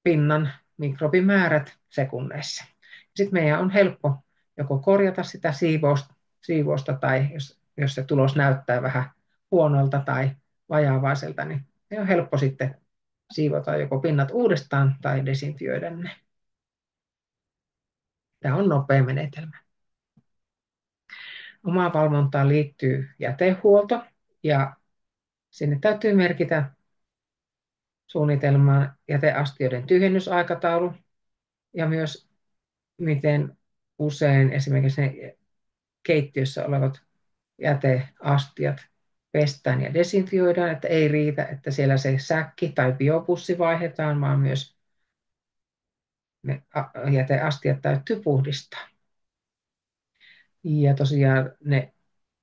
pinnan mikrobimäärät sekunneissa. Sitten meidän on helppo joko korjata sitä siivousta tai jos se tulos näyttää vähän huonolta tai vajaavaiselta, niin on helppo sitten siivota joko pinnat uudestaan tai desinfioida ne. Tämä on nopea menetelmä. Omaan valvontaan liittyy jätehuolto ja sinne täytyy merkitä suunnitelmaan jäteastioiden tyhjennysaikataulu ja myös miten usein esimerkiksi ne keittiössä olevat jäteastiat pestään ja desinfioidaan, että ei riitä, että siellä se säkki tai biopussi vaihdetaan, vaan myös ne jäteastiat täytyy puhdistaa. Ja tosiaan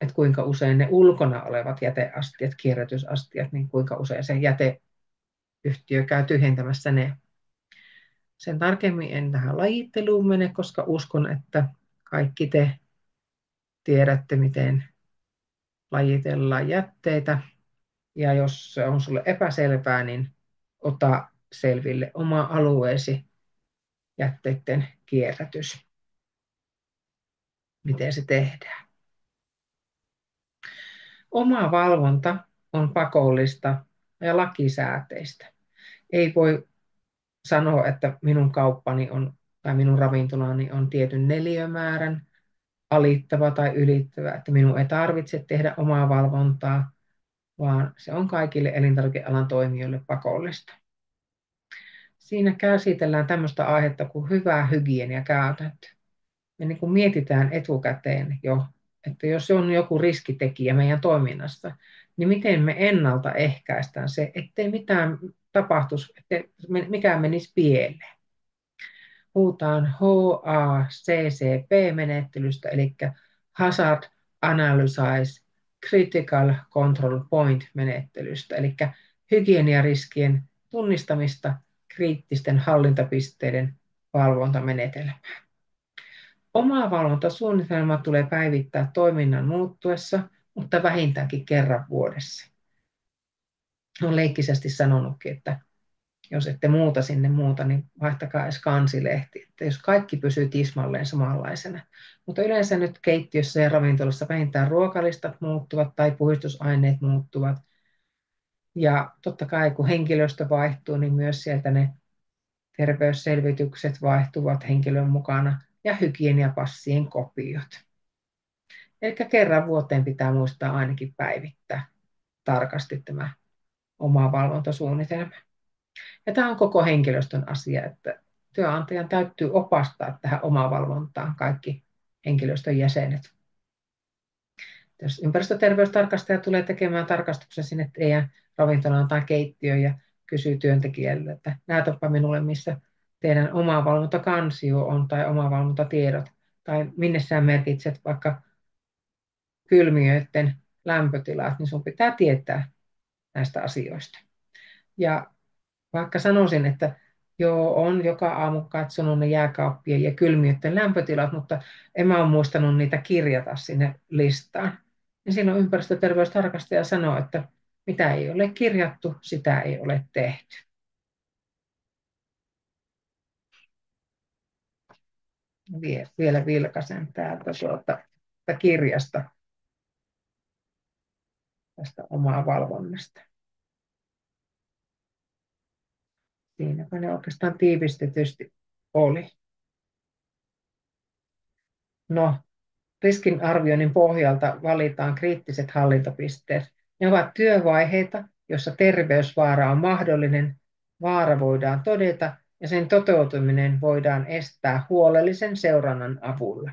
että kuinka usein ne ulkona olevat jäteastiat, kierrätysastiat, niin kuinka usein se jäteyhtiö käy tyhjentämässä ne. Sen tarkemmin en tähän lajitteluun mene, koska uskon, että kaikki te tiedätte, miten lajitellaan jätteitä. Ja jos se on sulle epäselvää, niin ota selville oma alueesi jätteiden kierrätys. Miten se tehdään? Oma valvonta on pakollista ja lakisääteistä. Ei voi sanoa, että minun kauppani tai minun ravintolani on tietyn neliömäärän alittava tai ylittävä, että minun ei tarvitse tehdä omaa valvontaa, vaan se on kaikille elintarvikealan toimijoille pakollista. Siinä käsitellään tämmöistä aihetta kuin hyvä hygieniakäytäntö. Me niin kuin mietitään etukäteen jo, että jos on joku riskitekijä meidän toiminnassa, niin miten me ennaltaehkäistään se, ettei mitään tapahtuisi, ettei mikään menisi pieleen. puhutaan HACCP-menettelystä, eli Hazard Analysis Critical Control Point-menettelystä, eli hygieniariskien tunnistamista kriittisten hallintapisteiden valvontamenetelmää. Oma valvontasuunnitelma tulee päivittää toiminnan muuttuessa, mutta vähintäänkin kerran vuodessa. Olen leikkisesti sanonutkin, että jos ette muuta sinne muuta, niin vaihtakaa edes kansilehti, että jos kaikki pysyy tismalleen samanlaisena. Mutta yleensä nyt keittiössä ja ravintolassa vähintään ruokalistat muuttuvat tai puhdistusaineet muuttuvat. Ja totta kai kun henkilöstö vaihtuu, niin myös sieltä ne terveysselvitykset vaihtuvat henkilön mukana ja hygieniapassien kopiot. Eli kerran vuoteen pitää muistaa ainakin päivittää tarkasti tämä oma valvontasuunnitelma. Ja tämä on koko henkilöstön asia, että työnantajan täytyy opastaa tähän omavalvontaan kaikki henkilöstön jäsenet. Jos ympäristöterveystarkastaja tulee tekemään tarkastuksen sinne teidän ravintolaan tai keittiöön ja kysyy työntekijälle, että näytäpä minulle, missä teidän omavalvontakansio on tai omavalvontatiedot, tai minne sä merkitset vaikka kylmiöiden lämpötilat, niin sun pitää tietää näistä asioista. Ja vaikka sanoisin, että joo, on joka aamu katsonut ne jääkaappien ja kylmiöiden lämpötilat, mutta en mä ole muistanut niitä kirjata sinne listaan. Ja silloin ympäristöterveystarkastaja sanoo, että mitä ei ole kirjattu, sitä ei ole tehty. Vielä vilkaisen täältä kirjasta tästä omaa valvonnasta. Siinäpä ne oikeastaan tiivistetysti oli. No, riskinarvioinnin pohjalta valitaan kriittiset hallintopisteet. Ne ovat työvaiheita, joissa terveysvaara on mahdollinen, vaara voidaan todeta ja sen toteutuminen voidaan estää huolellisen seurannan avulla.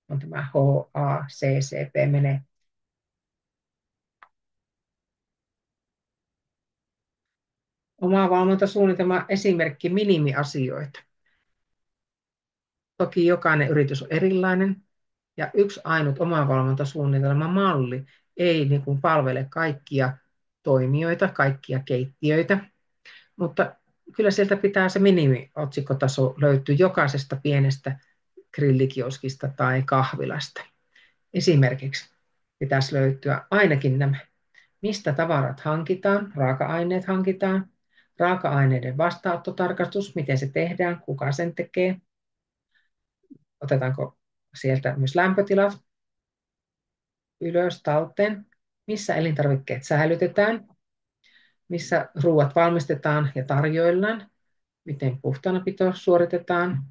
On tämä HACCP-menettely. Oma valvontasuunnitelma esimerkki minimiasioita. Toki jokainen yritys on erilainen ja yksi ainut omavalvontasuunnitelman malli ei niin kuin palvele kaikkia toimijoita, kaikkia keittiöitä, mutta kyllä sieltä pitää se minimiotsikkotaso löytyä jokaisesta pienestä grillikioskista tai kahvilasta. Esimerkiksi pitäisi löytyä ainakin nämä, mistä tavarat hankitaan, raaka-aineet hankitaan, raaka-aineiden vastaanottotarkastus, miten se tehdään, kuka sen tekee, otetaanko sieltä myös lämpötilat ylös talteen, missä elintarvikkeet säilytetään, missä ruuat valmistetaan ja tarjoillaan, miten puhtaanapito suoritetaan,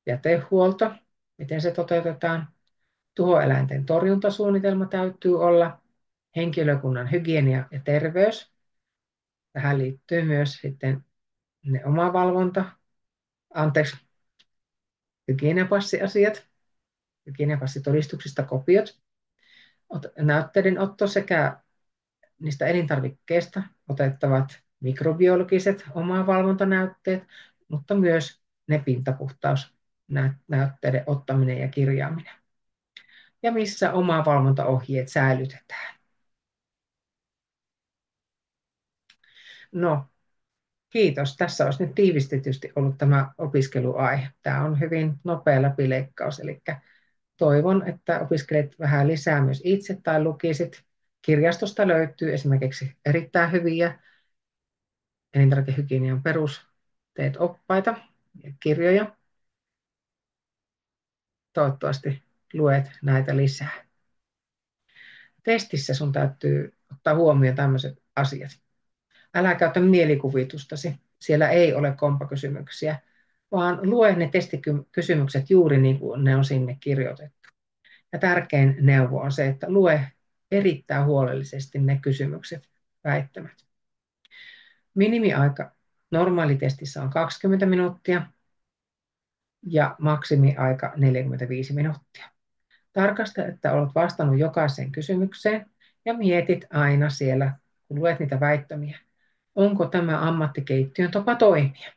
jätehuolto, miten se toteutetaan, tuhoeläinten torjuntasuunnitelma täytyy olla, henkilökunnan hygienia ja terveys. Tähän liittyy myös sitten ne omavalvonta, hygieniapassiasiat, hygieniapassitodistuksista kopiot, näytteiden otto sekä niistä elintarvikkeista otettavat mikrobiologiset omavalvontanäytteet, mutta myös ne pintapuhtausnäytteiden ottaminen ja kirjaaminen. Ja missä omavalvontaohjeet säilytetään. No, kiitos. Tässä olisi nyt tiivistetysti ollut tämä opiskeluaihe. Tämä on hyvin nopea läpileikkaus, eli toivon, että opiskelet vähän lisää myös itse tai lukisit. Kirjastosta löytyy esimerkiksi erittäin hyviä elintarvikehygienian perusteet oppaita ja kirjoja. Toivottavasti luet näitä lisää. Testissä sun täytyy ottaa huomioon tämmöiset asiat. Älä käytä mielikuvitustasi. Siellä ei ole kompakysymyksiä, vaan lue ne testikysymykset juuri niin kuin ne on sinne kirjoitettu. Ja tärkein neuvo on se, että lue erittäin huolellisesti ne kysymykset, väittämät. Minimiaika normaalitestissä on 20 minuuttia ja maksimiaika 45 minuuttia. Tarkasta, että olet vastannut jokaiseen kysymykseen ja mietit aina siellä, kun luet niitä väittämiä, onko tämä ammattikeittiön tapa toimia.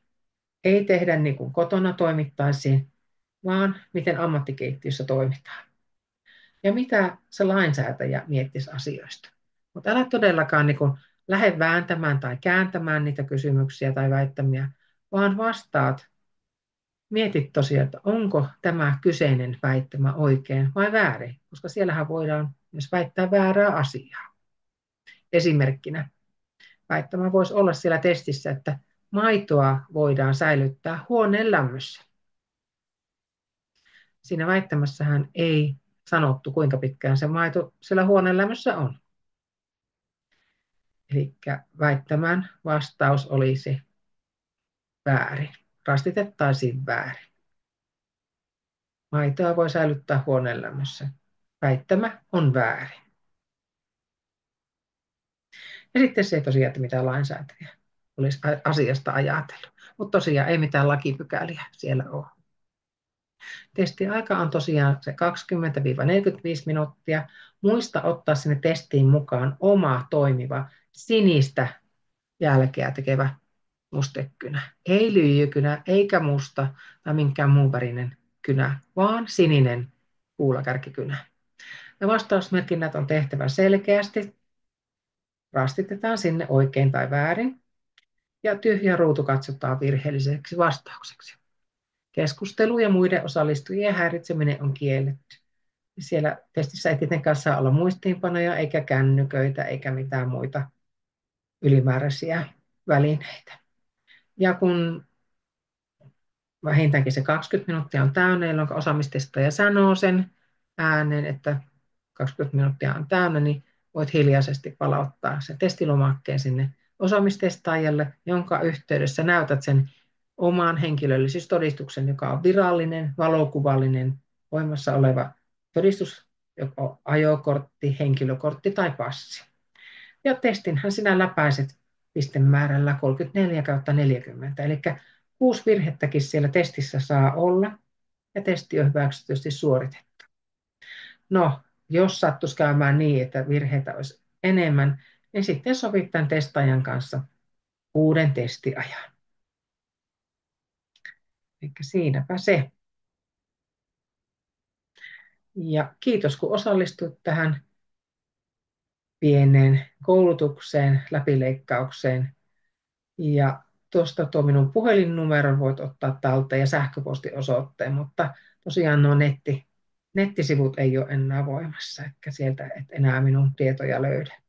Ei tehdä niin kuin kotona toimittaisiin, vaan miten ammattikeittiössä toimitaan. Ja mitä se lainsäätäjä miettisi asioista. Mutta älä todellakaan niin kuin lähde vääntämään tai kääntämään niitä kysymyksiä tai väittämiä, vaan vastaat. Mietit tosiaan, että onko tämä kyseinen väittämä oikein vai väärin, koska siellähän voidaan myös väittää väärää asiaa. Esimerkkinä väittämä voisi olla siellä testissä, että maitoa voidaan säilyttää huoneen lämmössä. Siinä väittämässähän ei sanottu, kuinka pitkään se maito siellä huoneen lämmössä on. Eli väittämän vastaus olisi väärin. Rastitettaisiin väärin. Maitoa voi säilyttää huoneen lämmössä. Väittämä on väärin. Ja sitten se tosiaan, että mitä lainsäätäjä olisi asiasta ajatellut. Mutta tosiaan ei mitään lakipykäliä siellä ole. Testiaika on tosiaan se 20-45 minuuttia. Muista ottaa sinne testiin mukaan oma toimiva sinistä jälkeä tekevä mustekynä. Ei lyijykynä, eikä musta tai minkään muun värinen kynä, vaan sininen kuulakärkikynä. Ja vastausmerkinnät on tehtävä selkeästi. Rastitetaan sinne oikein tai väärin. Ja tyhjä ruutu katsotaan virheelliseksi vastaukseksi. Keskustelu ja muiden osallistujien häiritseminen on kielletty. Siellä testissä ei tietenkään saa olla muistiinpanoja, eikä kännyköitä, eikä mitään muita ylimääräisiä välineitä. Ja kun vähintäänkin se 20 minuuttia on täynnä, jolloin osaamistestaja sanoo sen ääneen, että 20 minuuttia on täynnä, niin voit hiljaisesti palauttaa sen testilomakkeen sinne osaamistestaajalle, jonka yhteydessä näytät sen oman henkilöllisyystodistuksen, joka on virallinen, valokuvallinen, voimassa oleva todistus, joko ajokortti, henkilökortti tai passi. Ja testinhän sinä läpäiset pistemäärällä 34/40, eli 6 virhettäkin siellä testissä saa olla, ja testi on hyväksytysti suoritettu. No, jos sattuisi käymään niin, että virheitä olisi enemmän, niin sitten sovit tämän testaajan kanssa uuden testiajan. Eli siinäpä se. Ja kiitos, kun osallistuit tähän pieneen koulutukseen, läpileikkaukseen. Ja tuosta tuo minun puhelinnumeron voit ottaa talteen ja sähköpostiosoitteen, mutta tosiaan nuo nettisivut ei ole enää voimassa, eli sieltä et enää minun tietoja löydä.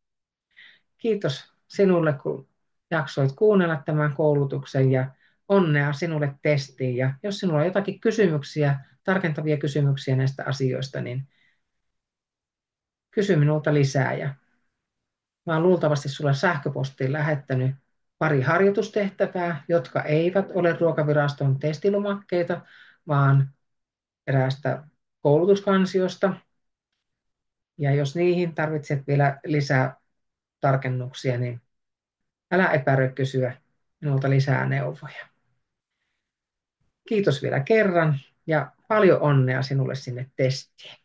Kiitos sinulle, kun jaksoit kuunnella tämän koulutuksen ja onnea sinulle testiin. Ja jos sinulla on jotakin kysymyksiä, tarkentavia kysymyksiä näistä asioista, niin kysy minulta lisää. Ja mä olen luultavasti sulle sähköpostiin lähettänyt pari harjoitustehtävää, jotka eivät ole Ruokaviraston testilomakkeita, vaan eräästä koulutuskansiosta. Ja jos niihin tarvitset vielä lisää tarkennuksia, niin älä epäröi kysyä minulta lisää neuvoja. Kiitos vielä kerran ja paljon onnea sinulle sinne testiin.